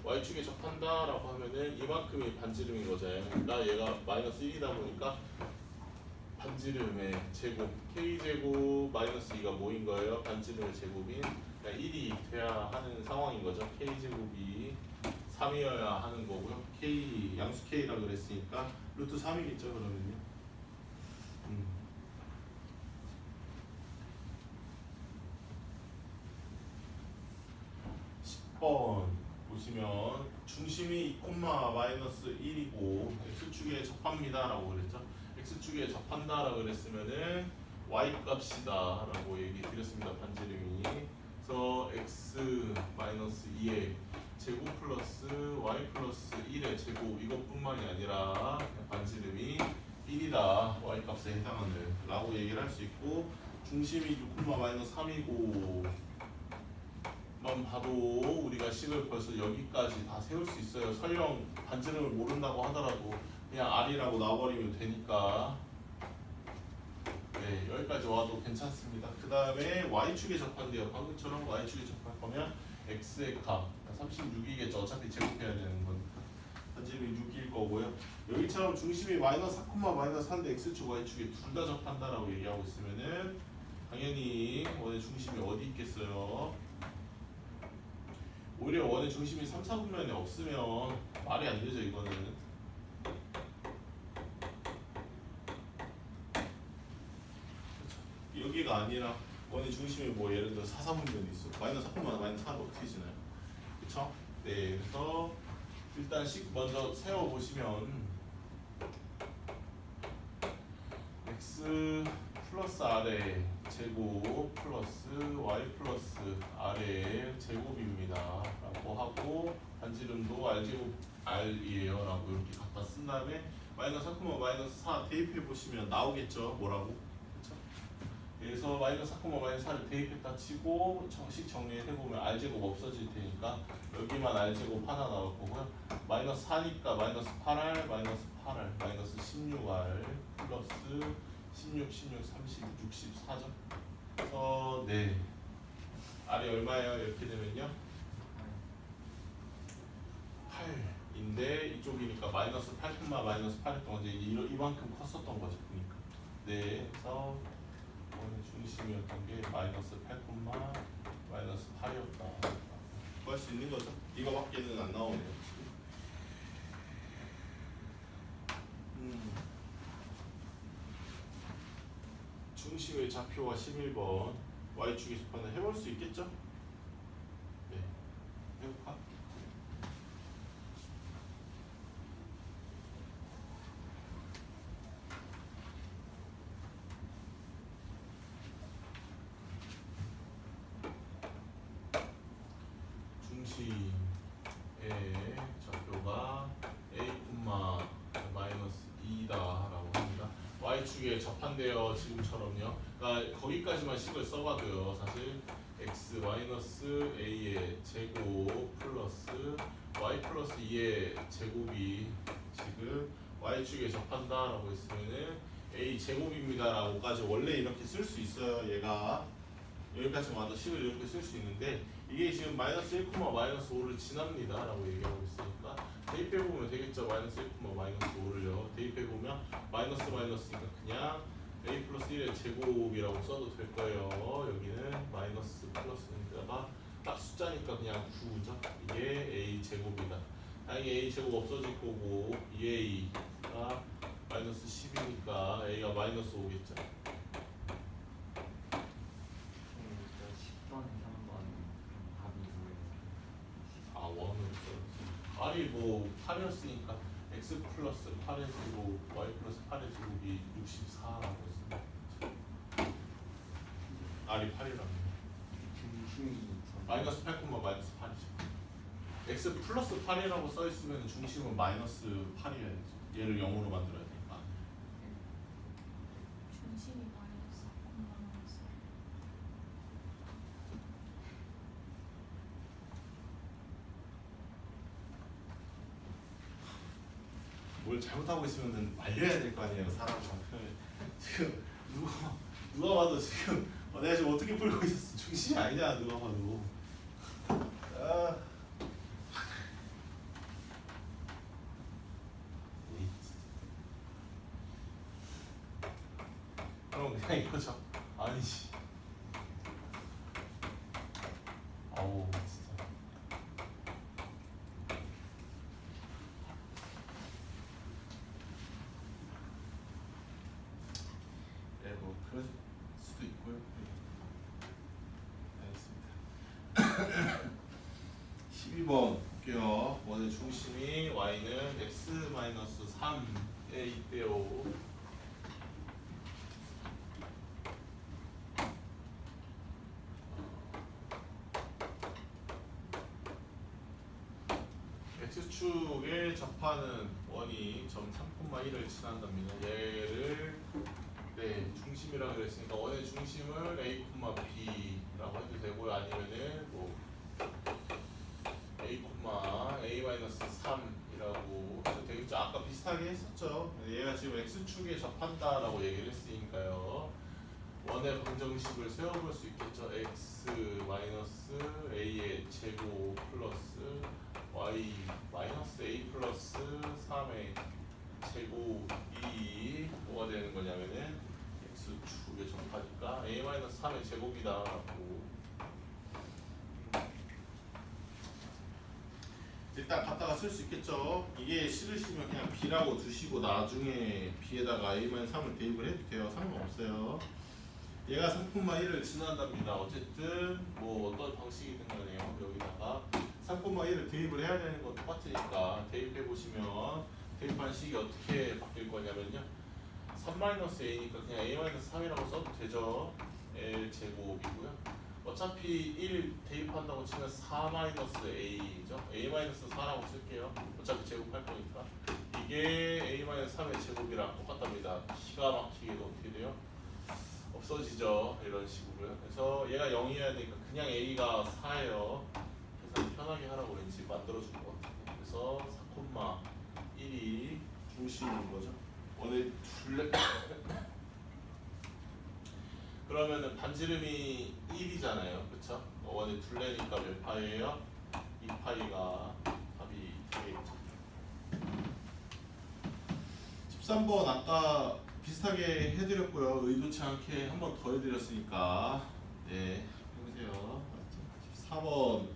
y축에 접한다라고 하면은 이만큼이 반지름인 거죠. 그러니까 얘가 마이너스 1이다 보니까 반지름의 제곱 k제곱 마이너스 2가 뭐인 거예요? 반지름의 제곱인 1이 돼야 하는 상황인 거죠. k제곱이 3이어야 하는 거고요. k 양수 k라 그랬으니까 루트 3이겠죠. 그러면요. 10번 보시면 중심이 2,-1이고 x축에 접합니다 라고 그랬죠. x축에 접한다 라고 그랬으면은 y 값이다 라고 얘기 드렸습니다. 반지름이. 그래서 x x 마이너스 2의 제곱 플러스 y 플러스 1의 제곱 이것뿐만이 아니라 반지름이 1이다. y 값에 해당하는 라고 얘기를 할 수 있고 중심이 6, 마이너스 3이고 만 봐도 우리가 식을 벌써 여기까지 다 세울 수 있어요. 설령 반지름을 모른다고 하더라도 그냥 r이라고 놔버리면 되니까 네, 여기까지 와도 괜찮습니다. 그 다음에 y축에 접한대요. 방금처럼 y축에 접할 거면 x의 값 36이겠죠. 어차피 제곱해야 되는 거니까 반지름이 6일 거고요. 여기처럼 중심이 마이너스 4, 마이너스 4인데 x축, y축에 둘 다 접한다라고 얘기하고 있으면은 당연히 원의 중심이 어디 있겠어요? 오히려 원의 중심이 3, 4분면에 없으면 말이 안 되죠. 이거는 여기가 아니라 원의 중심이 뭐 예를 들어 4, 4분면이 있어. 마이너스 4, 마이너스 4로 어떻게 지나요? 그쵸? 네, 그래서 일단 식 먼저 세워보시면 x 플러스 r의 제곱 플러스 y 플러스 r의 제곱입니다 라고 하고 반지름도 r제곱 r이에요 라고 이렇게 갖다 쓴 다음에 마이너스 4, 마이너스 4 대입해보시면 나오겠죠. 뭐라고? 그쵸? 그래서 마이너스 4, 마이너스 4를 대입했다 치고 식 정리해보면 r제곱 없어질 테니까 여기만 r제곱 하나 나올 거고요. 마이너스 4니까 마이너스 8r, 마이너스 8r, 마이너스 16r 플러스 16, 30, 64죠. 그래서 네 r이 얼마예요? 이렇게 되면요 8인데 이쪽이니까 마이너스 8, 마이너스 8했던 이제 이만큼 컸었던 거죠. 그러니까 네 그래서 원의 중심이었던 게 마이너스 8, 마이너스 8이었다. 구할 수 있는 거죠. 이거밖에는 안 나오네요. 중심의 좌표가 11번 y축에 접하는 해볼 수 있겠죠? 네 해볼까? 중심의 좌표가 a, 마이너스 2다라고 합니다. y축에 접한대요. 지금처럼요. 그러니까 거기까지만 식을 써봐도요. 사실 x 마이너스 a의 제곱 플러스 y 플러스 2의 제곱이 지금 y축에 접한다라고 했으면은 a 제곱입니다라고까지 원래 이렇게 쓸 수 있어요. 얘가 여기까지 와도 식을 이렇게 쓸 수 있는데 이게 지금 마이너스 1, 마이너스 5를 지납니다 라고 얘기하고 있으니까 대입해보면 되겠죠. 마이너스 1, 마이너스 5를요 대입해보면 마이너스니까 그냥 a 플러스 1의 제곱이라고 써도 될 거예요. 여기는 마이너스 플러스니까 딱 숫자니까 그냥 9죠. 이게 a 제곱이다. 당연히 a 제곱 없어질 거고 2a가 마이너스 10이니까 a가 마이너스 5겠죠. 10번에 3번 답이 뭐예요? 아 원을 써. r이 뭐 8이었으니까 x 플러스 8의 제곱 y 플러스 8의 제곱이 64라고 했습니다. r이 8이라고. 중심이 마이너스 8, 마이너스 8이죠. x 플러스 8이라고 써 있으면 중심은 마이너스 8이어야죠. 얘를 0으로 만들어야 되니까. 중심이 마이너스 4, 마이너스 뭘 잘못하고 있으면 말려야 될 거 아니에요. 사람을 지금 누가 봐도 지금 내가 지금 어떻게 풀고 있었어. 중심이 아니잖아. 누가 봐도. 아. 그럼 그냥 이거죠. 아니지. 아우 진짜. 네, 뭐 그럴 수도 있고요. 네. 알겠습니다. 12번 볼게요. 원의 중심이 y는 x-3에 있대요. x축에 접하는 원이 점 3,1을 지난답니다. 얘를 중심이라고 그랬으니까 원의 중심을 a, b라고 해도 되고요. 아니면은 뭐 a,a-3이라고 해도 되겠죠. 아까 비슷하게 했었죠. 얘가 지금 x축에 접한다라고 얘기를 했으니까요. 원의 방정식을 세워볼 수 있겠죠. x 마이너스 a의 제곱 플러스 y 마이너스 a 플러스 3의 제곱이 뭐가 되는 거냐면은 x축에 접하니까 a 마이너스 3의 제곱이다라고 일단 갖다가 쓸 수 있겠죠. 이게 싫으시면 그냥 b라고 두시고 나중에 b에다가 a-3을 대입을 해도 돼요. 상관없어요. 얘가 3,1을 지난답니다. 어쨌든 뭐 어떤 방식이든 간에요. 여기다가 3,1을 대입을 해야 되는 건 똑같으니까 대입해 보시면 대입한 식이 어떻게 바뀔 거냐면요. 3-a니까 그냥 a-3이라고 써도 되죠. l 제곱이고요. 어차피 1 대입한다고 치면 4-a죠. a-4라고 쓸게요. 어차피 제곱할 거니까. 이게 a-3의 제곱이랑 똑같답니다. 기가 막히게도 어떻게 돼요? 없어지죠. 이런 식으로요. 그래서 얘가 0이어야 되니까 그냥 a가 4예요. 계산 편하게 하라고 왠지 만들어준 것 같아요. 그래서 4,1이 중심인 거죠. 원의 둘레 그러면은 반지름이 1이잖아요. 그쵸? 원의 둘레니까 몇 파이예요? 2파이가 답이 되겠죠. 13번 아까 비슷하게 해드렸고요. 의도치 않게 한 번 더 해드렸으니까 네 해보세요. 14번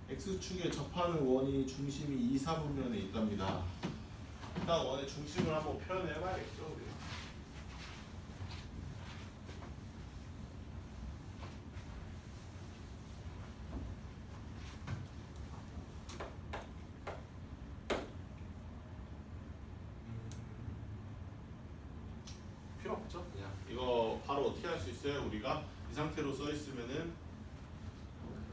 x축에 접하는 원이 중심이 2, 4분면에 있답니다. 일단 원의 중심을 한번 표현해봐야겠죠. 우리가. 필요 없죠. 그냥 이거 바로 어떻게 할 수 있어요? 우리가 이 상태로 써 있으면은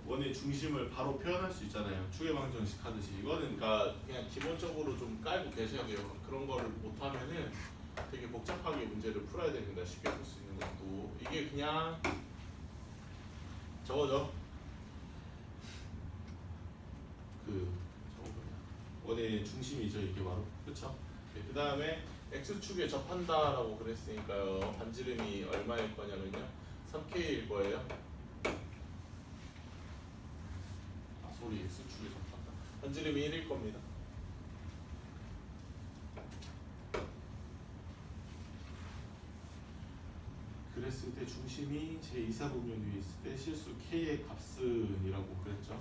원의 중심을 바로 표현할 수 있잖아요. 추계방정식 하듯이. 이거는 그러니까 그냥 기본적으로 좀 깔고 계셔야 돼요. 그런 거를 못하면은 되게 복잡하게 문제를 풀어야 됩니다. 쉽게 풀 수 있는 것도 이게 그냥 저거죠. 저거 뭐냐? 원의 중심이죠. 이게 바로 그렇죠. 그 다음에 x축에 접한다라고 그랬으니까요. 반지름이 얼마일 거냐면요. 3k일 거예요. 소리 x축에 접한다. 반지름이 1일 겁니다. 그랬을 때 중심이 제2사분면 위에 있을 때 실수 k의 값은 이라고 그랬죠.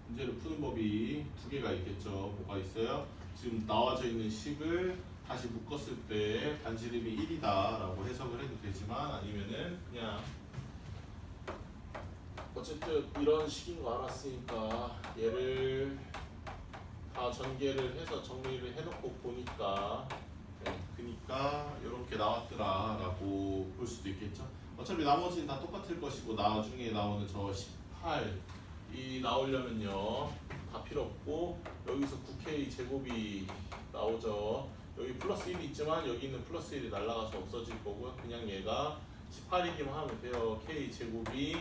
문제를 푸는 법이 두 개가 있겠죠. 뭐가 있어요? 지금 나와져 있는 식을 다시 묶었을 때 반지름이 1이다 라고 해석을 해도 되지만 아니면은 그냥 어쨌든 이런 식인 거 알았으니까 얘를 다 전개를 해서 정리를 해놓고 보니까 그니까 이렇게 나왔더라 라고 볼 수도 있겠죠. 어차피 나머지는 다 똑같을 것이고 나중에 나오는 저 18이 나오려면요 다 필요 없고 여기서 9k 제곱이 나오죠. 여기 플러스 1이 있지만 여기 있는 플러스 1이 날아가서 없어질 거고요. 그냥 얘가 18이기만 하면 돼요. k 제곱이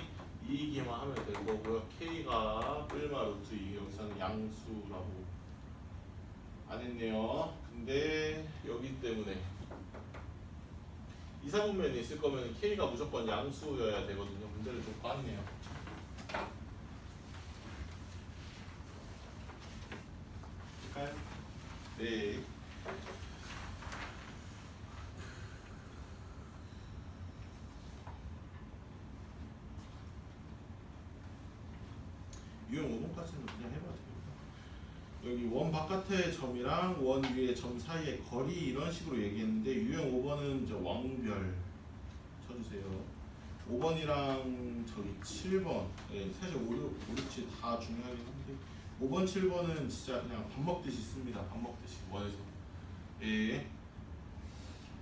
2이기만 하면 될 거고요. k가 뿔마 루트 2 여기서는 양수라고 안 했네요. 근데 여기 때문에 이사분면이 있을 거면 k가 무조건 양수여야 되거든요. 문제를 좀 꽈네요. 할까요? 네. 유형 5번까지는 그냥 해봐도 됩니다. 여기 원 바깥의 점이랑 원 위의 점 사이의 거리 이런 식으로 얘기했는데 유형 5번은 저 왕별 쳐주세요. 5번이랑 저기 7번 예, 사실 5, 6, 7 다 중요하긴 한데 5번, 7번은 진짜 그냥 밥 먹듯이 씁니다. 밥 먹듯이 원에서 예.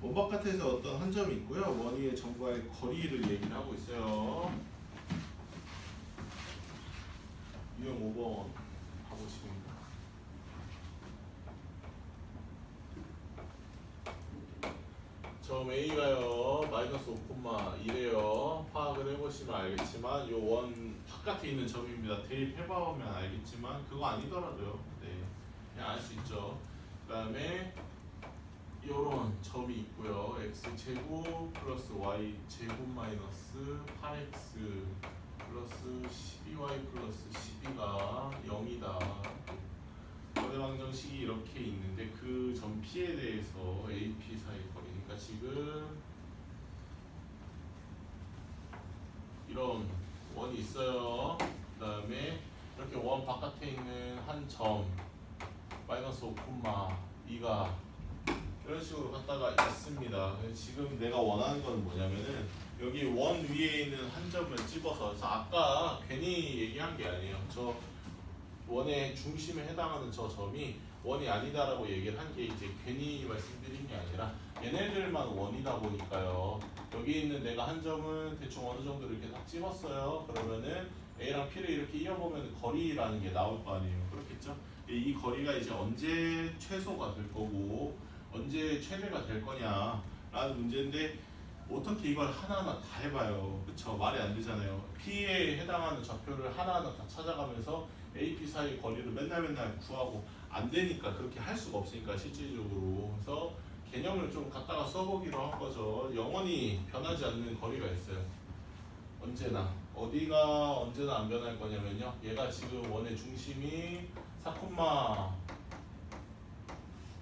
원 바깥에서 어떤 한 점이 있고요. 원 위의 점과의 거리를 얘기를 하고 있어요. 유형 5번 가보시겠습니다. 점 A가요 마이너스 5,1이에요. 파악을 해보시면 알겠지만 요 원 바깥에 있는 점입니다. 대입해보면 알겠지만 그거 아니더라도요. 네, 그냥 알 수 있죠. 그 다음에 요런 점이 있고요. x제곱 플러스 y제곱 마이너스 8x 플러스 12y 플러스 12가 0이다. 거대방정식이 이렇게 있는데 그 점 P에 대해서 AP 사이 거리니까 지금 이런 원이 있어요. 그 다음에 이렇게 원 바깥에 있는 한 점 마이너스 5,2가 이런 식으로 갖다가 있습니다. 지금 내가 원하는 건 뭐냐면은 여기 원 위에 있는 한 점을 집어서 그래서 아까 괜히 얘기한 게 아니에요. 저 원의 중심에 해당하는 저 점이 원이 아니다라고 얘기를 한 게 이제 괜히 말씀드린 게 아니라 얘네들만 원이다 보니까요. 여기 있는 내가 한 점은 대충 어느 정도 이렇게 딱 집었어요. 그러면은 A랑 P를 이렇게 이어보면 거리라는 게 나올 거 아니에요. 그렇겠죠? 이 거리가 이제 언제 최소가 될 거고 언제 최대가 될 거냐라는 문제인데 어떻게 이걸 하나하나 다 해봐요. 그쵸? 말이 안 되잖아요. P에 해당하는 좌표를 하나하나 다 찾아가면서 A, P 사이 거리를 맨날 구하고 안 되니까 그렇게 할 수가 없으니까 실질적으로. 그래서 개념을 좀 갖다가 써보기로 한 거죠. 영원히 변하지 않는 거리가 있어요. 언제나. 어디가 언제나 안 변할 거냐면요. 얘가 지금 원의 중심이 4,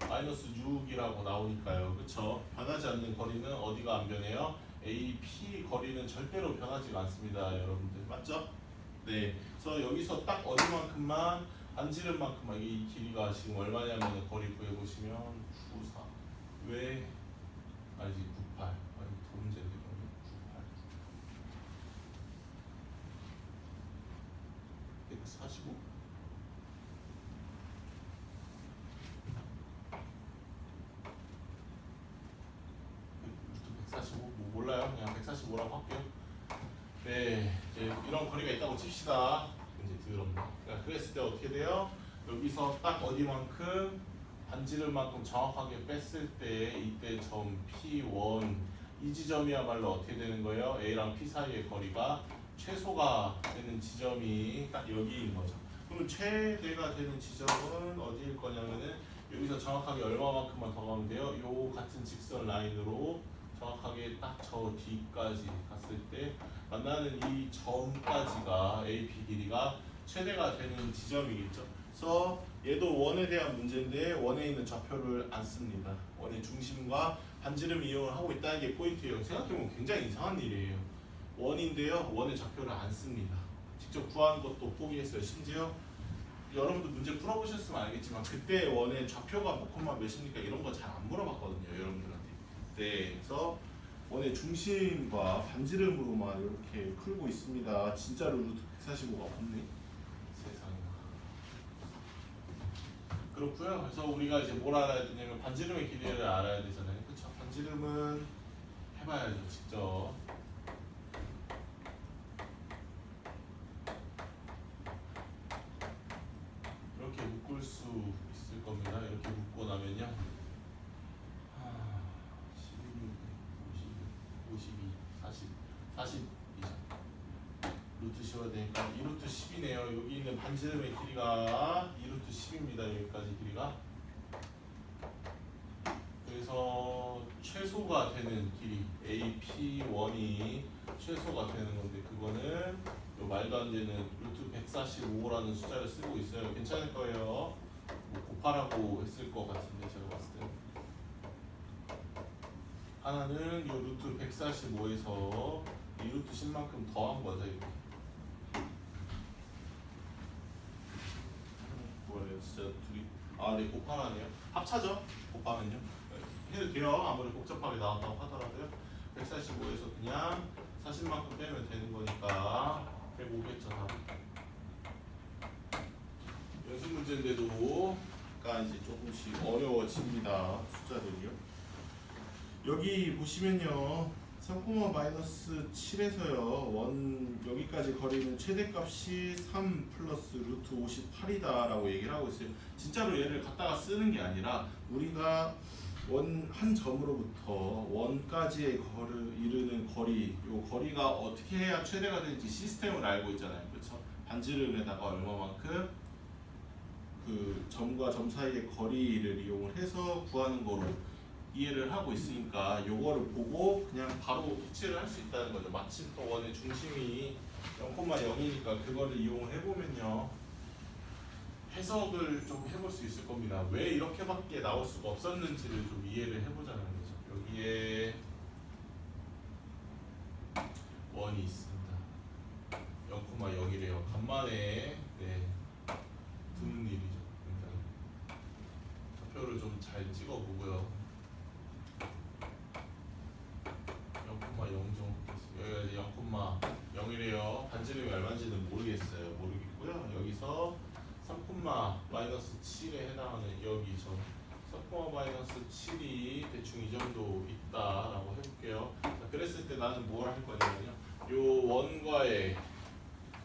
마이너스 6이라고 나오니까요. 그쵸? 변하지 않는 거리는 어디가 안 변해요? A, P 거리는 절대로 변하지가 않습니다. 여러분들. 맞죠? 네. 그래서 여기서 딱 어디만큼만 반지름 만큼만 이 길이가 지금 얼마냐면 거리 구해보시면 9, 4. 왜? 아니지 9, 8. 아니 더 문제인데 9, 8. 145. 루트 145? 뭐 몰라요. 그냥 145라고 할게요. 네, 이제 이런 거리가 있다고 칩시다. 이제 드럽네. 그러니까 그랬을 때 어떻게 돼요? 여기서 딱 어디만큼 반지름만큼 정확하게 뺐을 때 이때 점 P1 이 지점이야말로 어떻게 되는 거예요? A랑 P 사이의 거리가 최소가 되는 지점이 딱 여기인 거죠. 그러면 최대가 되는 지점은 어디일 거냐면은 여기서 정확하게 얼마만큼만 더 가면 돼요? 요 같은 직선 라인으로 정확하게 딱 저 뒤까지 갔을 때 만나는 이 점까지가 AP 길이가 최대가 되는 지점이겠죠. 그래서 얘도 원에 대한 문제인데 원에 있는 좌표를 안 씁니다. 원의 중심과 반지름 이용을 하고 있다는 게 포인트예요. 생각해보면 굉장히 이상한 일이에요. 원인데요. 원의 좌표를 안 씁니다. 직접 구하는 것도 포기했어요. 심지어 여러분도 문제 풀어보셨으면 알겠지만 그때 원의 좌표가 몇 콤마 몇입니까? 이런 거 잘 안 물어봤거든요. 여러분들한테. 네, 그래서 원의 중심과 반지름으로만 이렇게 풀고 있습니다. 진짜로 루트 145가 없네. 세상에. 그렇고요. 그래서 우리가 이제 뭘 알아야 되냐면 반지름의 길이를 알아야 되잖아요. 그렇죠? 반지름은 해봐야죠. 직접. 이렇게 묶을 수 있을 겁니다. 이렇게 묶고 나면요. 12, 52, 40, 42죠. 루트 씌워야 되니까 2루트 10이네요. 여기 있는 반지름의 길이가 2루트 10입니다. 여기까지 길이가. 그래서 최소가 되는 길이 AP1이 최소가 되는 건데 그거는 요 말도 안 되는 루트 145라는 숫자를 쓰고 있어요. 괜찮을 거예요. 뭐 곱하라고 했을 것 같은데 제가 봤을 때 하나는 요 루트 145에서 이 루트 10만큼 더한 거죠. 이거. 뭐예요? 진짜 둘이 네 곱하라네요. 합차죠? 곱하면요. 해도 돼요. 아무리 복잡하게 나왔다고 하더라도요. 145에서 그냥 40만큼 빼면 되는 거니까 105겠죠. 답이. 연습 문제인데도 약간 이제 조금씩 어려워집니다. 숫자들이요. 여기 보시면요 3, 마이너스 7에서요 원 여기까지 거리는 최대값이 3 플러스 루트 58이다 라고 얘기를 하고 있어요. 진짜로 얘를 갖다가 쓰는 게 아니라 우리가 원 한 점으로부터 원까지의 이르는 거리, 요 거리가 어떻게 해야 최대가 되는지 시스템을 알고 있잖아요. 그렇죠? 반지름에다가 얼마만큼 그 점과 점 사이의 거리를 이용을 해서 구하는 거로 이해를 하고 있으니까 요거를 보고 그냥 바로 이치를 할 수 있다는 거죠. 마침 또 원의 중심이 0,0이니까 그거를 이용을 해보면요 해석을 좀 해볼 수 있을 겁니다. 왜 이렇게밖에 나올 수가 없었는지를 좀 이해를 해보자는 거죠. 여기에 원이 있습니다. 0,0이래요. 간만에 드는 일이죠. 굉장히. 좌표를 좀 잘 찍어보고요. 0,0 정도 여기가 이제 0,0이래요. 반지름이 얼마인지는 모르겠어요. 모르겠고요. 여기서 3, 마이너스 7에 해당하는 여기 점 3, 마이너스 7이 대충 이 정도 있다라고 해볼게요. 자, 그랬을 때 나는 뭘 할 거냐면요. 요 원과의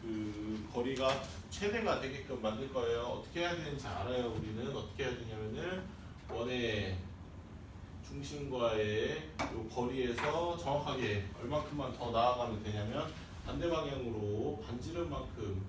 그 거리가 최대가 되게끔 만들 거예요. 어떻게 해야 되는지 알아요. 우리는 어떻게 해야 되냐면은 원의 중심과의 요 거리에서 정확하게 얼마큼만 더 나아가면 되냐면 반대 방향으로 반지름만큼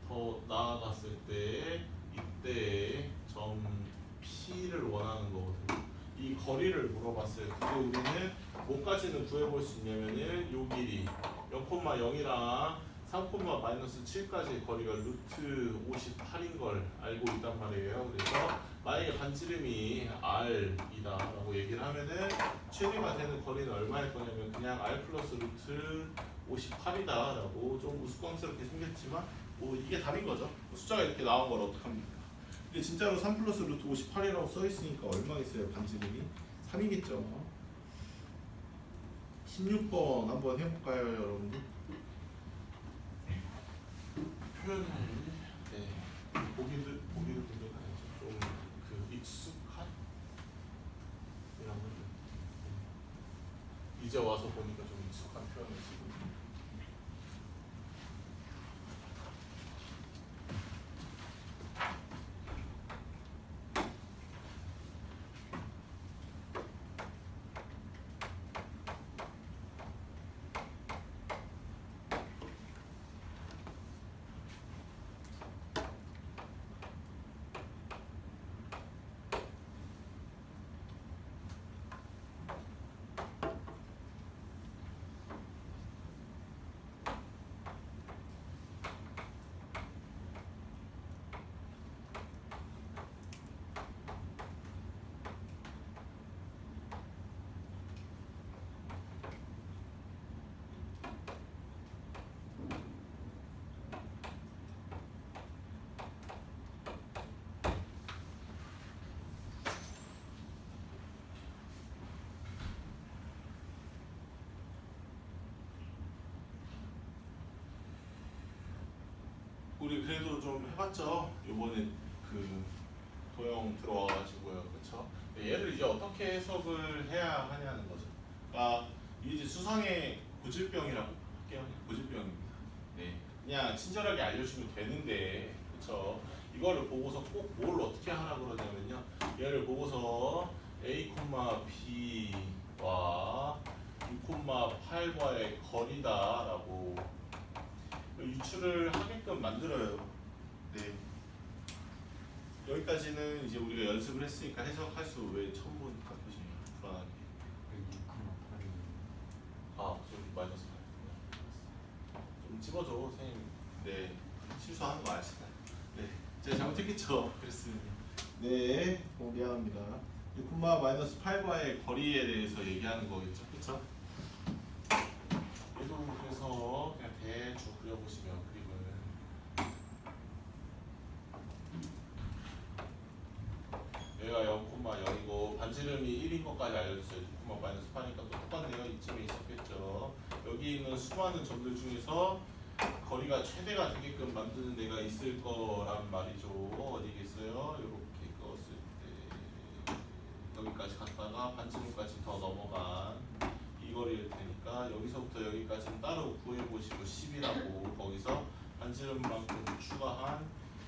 더 나아갔을 때 이때 점 P를 원하는 거거든요. 이 거리를 물어봤어요. 근데 우리는 뭐까지는 구해볼 수 있냐면은 요 길이 0,0이랑 3, 마이너스 7까지의 거리가 루트 58인 걸 알고 있단 말이에요. 그래서 만약에 반지름이 R이다 라고 얘기를 하면은 최대가 되는 거리는 얼마일 거냐면 그냥 R 플러스 루트 58이다 라고 좀 우스꽝스럽게 생겼지만 뭐 이게 답인 거죠. 숫자가 이렇게 나온 걸 어떡합니까? 근데 진짜로 3 플러스 루트 58이라고 써 있으니까 얼마겠어요? 반지름이 3이겠죠. 16번 한번 해볼까요, 여러분들? 표현을 보기를 보면 좀그 익숙한 이런 걸 이제 와서 보니까 좀 익숙한 표현을 쓰고 있네요. 우리 그래도 좀 해봤죠. 요번에 그 도형 들어와가지고요, 그렇죠? 얘를 이제 어떻게 해석을 해야 하냐는 거죠. 아, 이게 이제 수상의 고질병이라고 할게요. 고질병입니다. 네, 그냥 친절하게 알려주면 되는데, 그렇죠? 이거를 보고서 꼭 뭘 어떻게 하라고 그러냐면요. 얘를 보고서 A, B와 6,8과의 거리다라고 유추를 하게끔 만들어요. 네. 여기까지는 이제 우리가 연습을 했으니까 해석할 수 왜 처음 보니까 그지 불안하게. 여기 6,8이 아, 저기 마이너스 8. 좀 집어줘, 선생님. 네, 실수하는 거 아시나요? 네, 제가 잘못했겠죠. 그랬으면. 네, 미안합니다. 6, 마이너스 8과의 거리에 대해서 얘기하는 거겠죠, 그렇죠? 얘도 그래서 그냥 대충 그려보시면 그림을 얘가 0,0이고 반지름이 1인 것까지 알려줬어요. 6, 마이너스 8이니까 또 똑같네요. 이쯤에 있었겠죠. 여기 있는 수많은 점들 중에서 거리가 최대가 되게끔 만드는 데가 있을 거란 말이죠. 어디겠어요? 이렇게 껐을 때 여기까지 여기까지 갔다가 반지름까지 더 넘어간 이 거리일 테니까 여기서부터 여기까지는 따로 구해보시고 10이라고 거기서 반지름만큼 추가한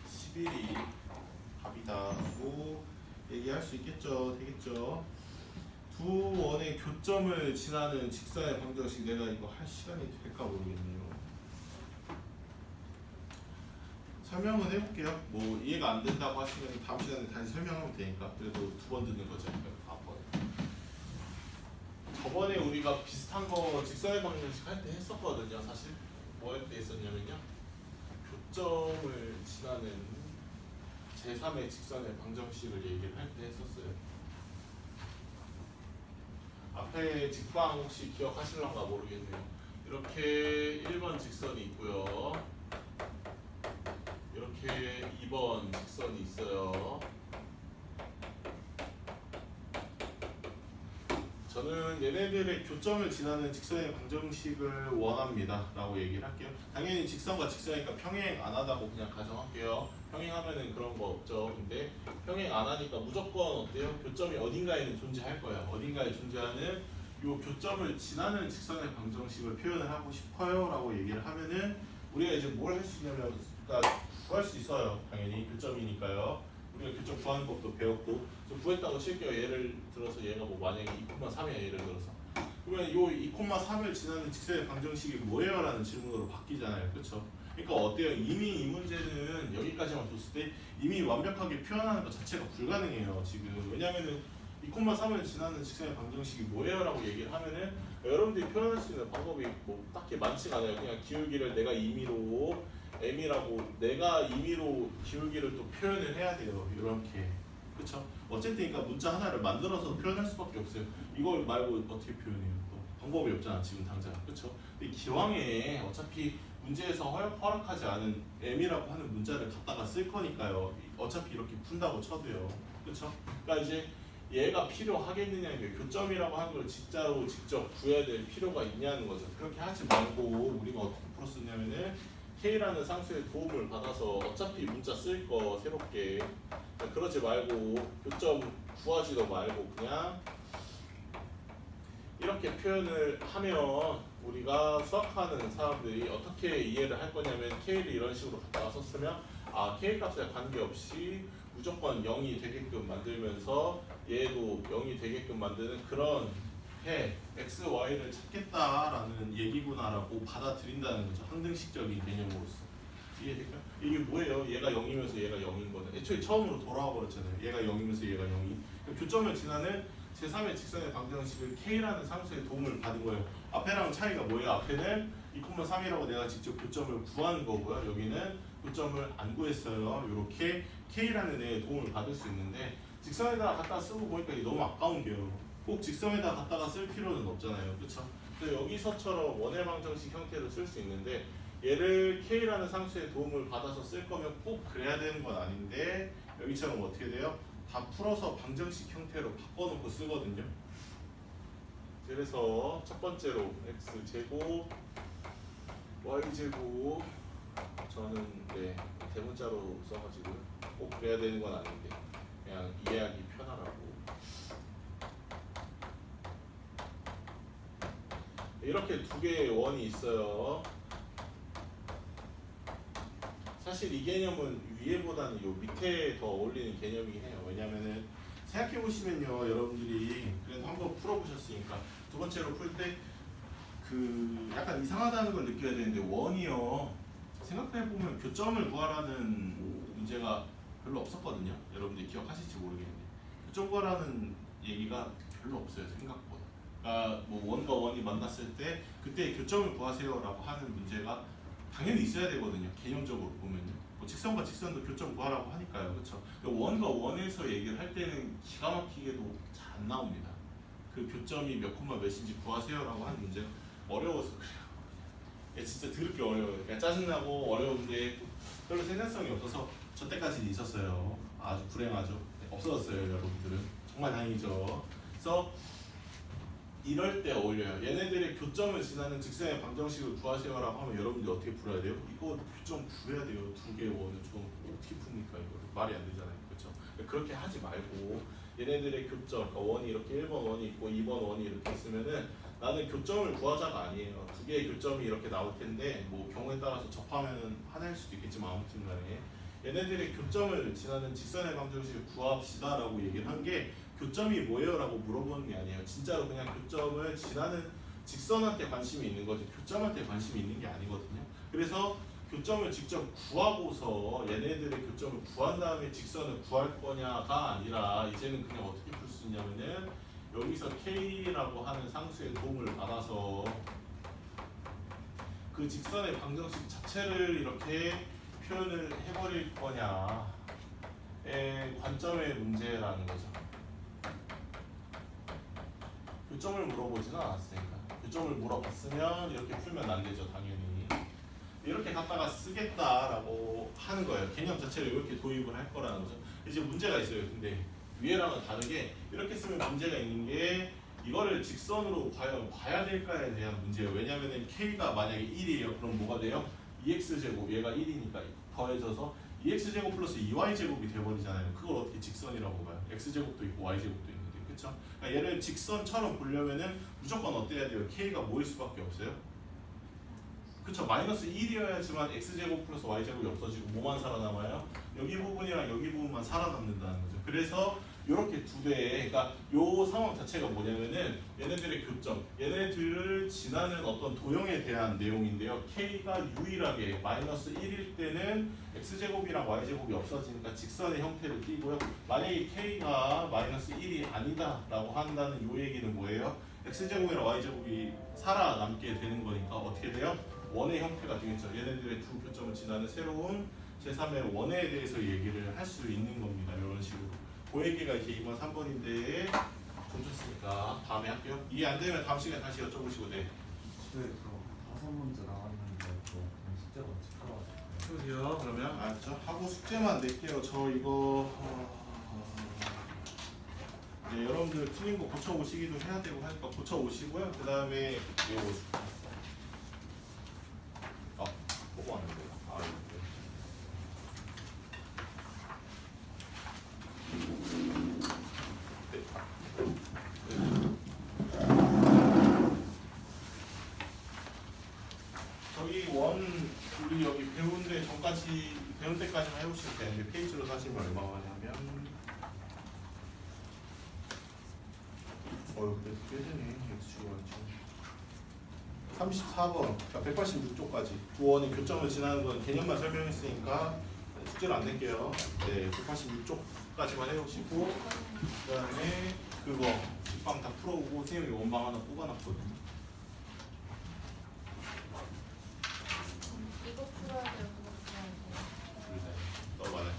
11이 답이다라고 얘기할 수 있겠죠. 되겠죠. 두 원의 교점을 지나는 직선의 방정식 내가 이거 할 시간이 될까 모르겠네요. 설명은 해볼게요. 뭐 이해가 안 된다고 하시면 다음 시간에 다시 설명하면 되니까. 그래도 두 번 듣는 거죠. 다음번에. 저번에 우리가 비슷한 거 직선의 방정식 할 때 했었거든요. 사실 뭐 할 때 했었냐면요. 교점을 지나는 제3의 직선의 방정식을 얘기를 할 때 했었어요. 앞에 직방 혹시 기억하실런가 모르겠네요. 이렇게 1번 직선이 있고요. 이렇게 2번 직선이 있어요. 저는 얘네들의 교점을 지나는 직선의 방정식을 원합니다 라고 얘기를 할게요. 당연히 직선과 직선이니까 평행 안 하다고 그냥 가정할게요. 평행하면은 그런 거 없죠. 근데 평행 안 하니까 무조건 어때요? 교점이 어딘가에는 존재할 거예요. 어딘가에 존재하는 이 교점을 지나는 직선의 방정식을 표현을 하고 싶어요 라고 얘기를 하면은 우리가 이제 뭘 할 수 있냐면 그러니까 구할 수 있어요. 당연히 교점이니까요. 우리가 교점 구하는 법도 배웠고 좀 구했다고 칠게요. 예를 들어서 얘가 뭐 만약에 2,3이야 예를 들어서 그러면 요 2,3을 지나는 직선의 방정식이 뭐예요? 라는 질문으로 바뀌잖아요. 그렇죠? 그러니까 어때요? 이미 이 문제는 여기까지만 줬을 때 이미 완벽하게 표현하는 것 자체가 불가능해요. 지금 왜냐면은 2,3을 지나는 직선의 방정식이 뭐예요? 라고 얘기를 하면은 여러분들이 표현할 수 있는 방법이 뭐 딱히 많지가 않아요. 그냥 기울기를 내가 임의로 m이라고 내가 임의로 기울기를 또 표현을 해야 돼요. 이렇게. 그쵸? 어쨌든 그러니까 문자 하나를 만들어서 표현할 수밖에 없어요. 이걸 말고 어떻게 표현해요? 또 방법이 없잖아 지금 당장. 그쵸? 근데 기왕에 어차피 문제에서 허락하지 않은 m이라고 하는 문자를 갖다가 쓸 거니까요. 어차피 이렇게 푼다고 쳐도요. 그쵸? 그러니까 이제 얘가 필요하겠느냐는 게 교점이라고 하는 걸 진짜로 직접 구해야 될 필요가 있냐는 거죠. 그렇게 하지 말고 우리가 어떻게 풀었었냐면은 K라는 상수의 도움을 받아서 어차피 문자 쓸 거 새롭게 그러지 말고 교점 구하지도 말고 그냥 이렇게 표현을 하면 우리가 수학하는 사람들이 어떻게 이해를 할 거냐면 K를 이런 식으로 갖다가 썼으면 아 K 값에 관계없이 무조건 0이 되게끔 만들면서 얘도 0이 되게끔 만드는 그런 해 x, y를 찾겠다라는 얘기구나라고 받아들인다는 거죠. 항등식적인 개념으로서. 이해될까요? 이게 뭐예요? 얘가 0이면서 얘가 0인 거는 애초에 처음으로 돌아와 버렸잖아요. 얘가 0이면서 얘가 0이. 교점을 지나는 제3의 직선의 방정식을 K라는 상수의 도움을 받은 거예요. 앞에랑 차이가 뭐예요? 앞에는 2,3이라고 내가 직접 교점을 구한 거고요. 여기는 교점을 안 구했어요. 이렇게 K라는 애의 도움을 받을 수 있는데 직선에다가 갖다 쓰고 보니까 이게 너무 아까운 게요. 꼭 직선에다 갖다가 쓸 필요는 없잖아요. 그쵸? 그래서 여기서처럼 원의 방정식 형태로 쓸 수 있는데 얘를 K라는 상수의 도움을 받아서 쓸 거면 꼭 그래야 되는 건 아닌데 여기처럼 어떻게 돼요? 다 풀어서 방정식 형태로 바꿔놓고 쓰거든요. 그래서 첫 번째로 x제곱 y제곱 저는 네, 대문자로 써가지고 꼭 그래야 되는 건 아닌데 그냥 이해하기 편하라고 이렇게 두 개의 원이 있어요. 사실 이 개념은 위에보다는 요 밑에 더 어울리는 개념이긴 해요. 왜냐면은 생각해 보시면요, 여러분들이 그래도 한번 풀어보셨으니까 두 번째로 풀 때 그 약간 이상하다는 걸 느껴야 되는데 원이요. 생각해 보면 교점을 구하라는 문제가 별로 없었거든요. 여러분들이 기억하실지 모르겠는데 교점 구하라는 얘기가 별로 없어요. 생각보다. 그러니까 뭐 원과 원이 만났을 때 그때 교점을 구하세요라고 하는 문제가 당연히 있어야 되거든요. 개념적으로 보면요. 뭐 직선과 직선도 교점 구하라고 하니까요. 그렇죠? 원과 원에서 얘기를 할 때는 기가 막히게도 잘 안 나옵니다. 그 교점이 몇 콤마 몇인지 구하세요라고 하는 문제 어려워서 그래요. 진짜 더럽게 어려워요. 그러니까 짜증나고 어려운데 별로 생산성이 없어서 저 때까지는 있었어요. 아주 불행하죠. 없어졌어요, 여러분들은. 정말 다행이죠. 그래서 이럴 때 어울려요. 얘네들의 교점을 지나는 직선의 방정식을 구하세요라고 하면 여러분들이 어떻게 풀어야 돼요? 이거 교점 구해야 돼요. 두 개의 원을 저 어떻게 풉니까? 이거 말이 안 되잖아요. 그렇죠? 그렇게 하지 말고 얘네들의 교점, 그러니까 원이 이렇게 1번 원이 있고 2번 원이 이렇게 있으면은 나는 교점을 구하자가 아니에요. 두 개의 교점이 이렇게 나올 텐데 뭐 경우에 따라서 접하면은 하나일 수도 있겠지만 아무튼 간에 얘네들의 교점을 지나는 직선의 방정식을 구합시다라고 얘기를 한 게 교점이 뭐예요라고 물어보는 게 아니에요. 진짜로 그냥 교점을 지나는 직선한테 관심이 있는 거지 교점한테 관심이 있는 게 아니거든요. 그래서 교점을 직접 구하고서 얘네들의 교점을 구한 다음에 직선을 구할 거냐가 아니라 이제는 그냥 어떻게 풀 수 있냐면은 여기서 K라고 하는 상수의 도움을 받아서 그 직선의 방정식 자체를 이렇게 표현을 해버릴 거냐의 관점의 문제라는 거죠. 교점을 물어보지는 않았으니까. 교점을 물어봤으면 이렇게 풀면 안 되죠, 당연히. 이렇게 갖다가 쓰겠다라고 하는 거예요. 개념 자체를 이렇게 도입을 할 거라는 거죠. 이제 문제가 있어요. 근데 위에랑은 다르게 이렇게 쓰면 문제가 있는 게 이거를 직선으로 과연 봐야 될까에 대한 문제예요. 왜냐면은 K가 만약에 1이에요. 그럼 뭐가 돼요? 2x제곱, 얘가 1이니까 더해져서 2x제곱 플러스 2y제곱이 돼버리잖아요. 그걸 어떻게 직선이라고 봐요? x제곱도 있고 y제곱도 있는데, 그쵸? 그러니까 얘를 직선처럼 보려면은 무조건 어때야 돼요? K가 뭐일 수밖에 없어요? 그쵸? 마이너스 1이어야지만 x제곱 플러스 y제곱이 없어지고 뭐만 살아남아요? 여기 부분이랑 여기 부분만 살아남는다는 거죠. 그래서 이렇게 두 대에, 그러니까 요 상황 자체가 뭐냐면은 얘네들의 교점, 얘네들을 지나는 어떤 도형에 대한 내용인데요. K가 유일하게 마이너스 1일 때는 x제곱이랑 y제곱이 없어지니까 직선의 형태를 띠고요. 만약에 K가 마이너스 1이 아니다라고 한다는 요 얘기는 뭐예요? x제곱이랑 y제곱이 살아남게 되는 거니까 어떻게 돼요? 원의 형태가 되겠죠. 얘네들의 두 교점을 지나는 새로운 제3의 원에 대해서 얘기를 할 수 있는 겁니다. 이런 식으로. 그 얘기가 이제 2번 3번인데 좀 좋습니까? 다음에 할게요. 이해 안 되면 다음 시간에 다시 여쭤보시고 네. 수에서 5문제 나왔는데 또 숙제가 어떻게 풀어가지고 그러세요. 그러면 알았죠? 하고 숙제만 낼게요. 저 이거 네, 여러분들 틀린 거 고쳐오시기도 해야 되고 하니까 고쳐오시고요. 그 다음에 이거 보고 왔는데 저기 원 우리 여기 배운데 전까지 배운 때까지만 해보시면 되는데 페이지로 사시면 얼마나 하냐면 그래도 꽤 되네. X축이 완전 34번 그러니까 186쪽까지 두 원의 교점을 지나는 건 개념만 설명했으니까 숙제를 안 낼게요. 네, 186쪽까지만 해오시고 그 다음에 그거 식빵 다 풀어오고 선생님이 원방 하나 뽑아놨거든요. 이거 풀어야 돼요. 그거 풀어야 돼요. 너무 많아요.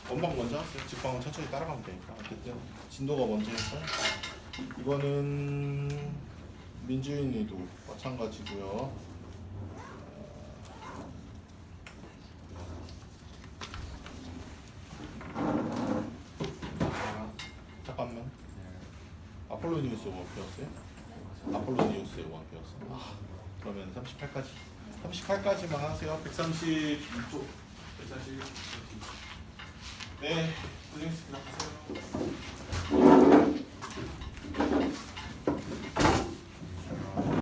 원방 먼저 하세요. 직방은 천천히 따라가면 되니까. 어쨌든 진도가 먼저 했어요. 이거는 민주인이도 마찬가지고요. 잠깐만. 아폴로니우스 원 배웠어요? 아폴로니우스의 원 배웠어. 그러면 38까지만 하세요. 136쪽. 140. 네, 고생했습니다. 가세요.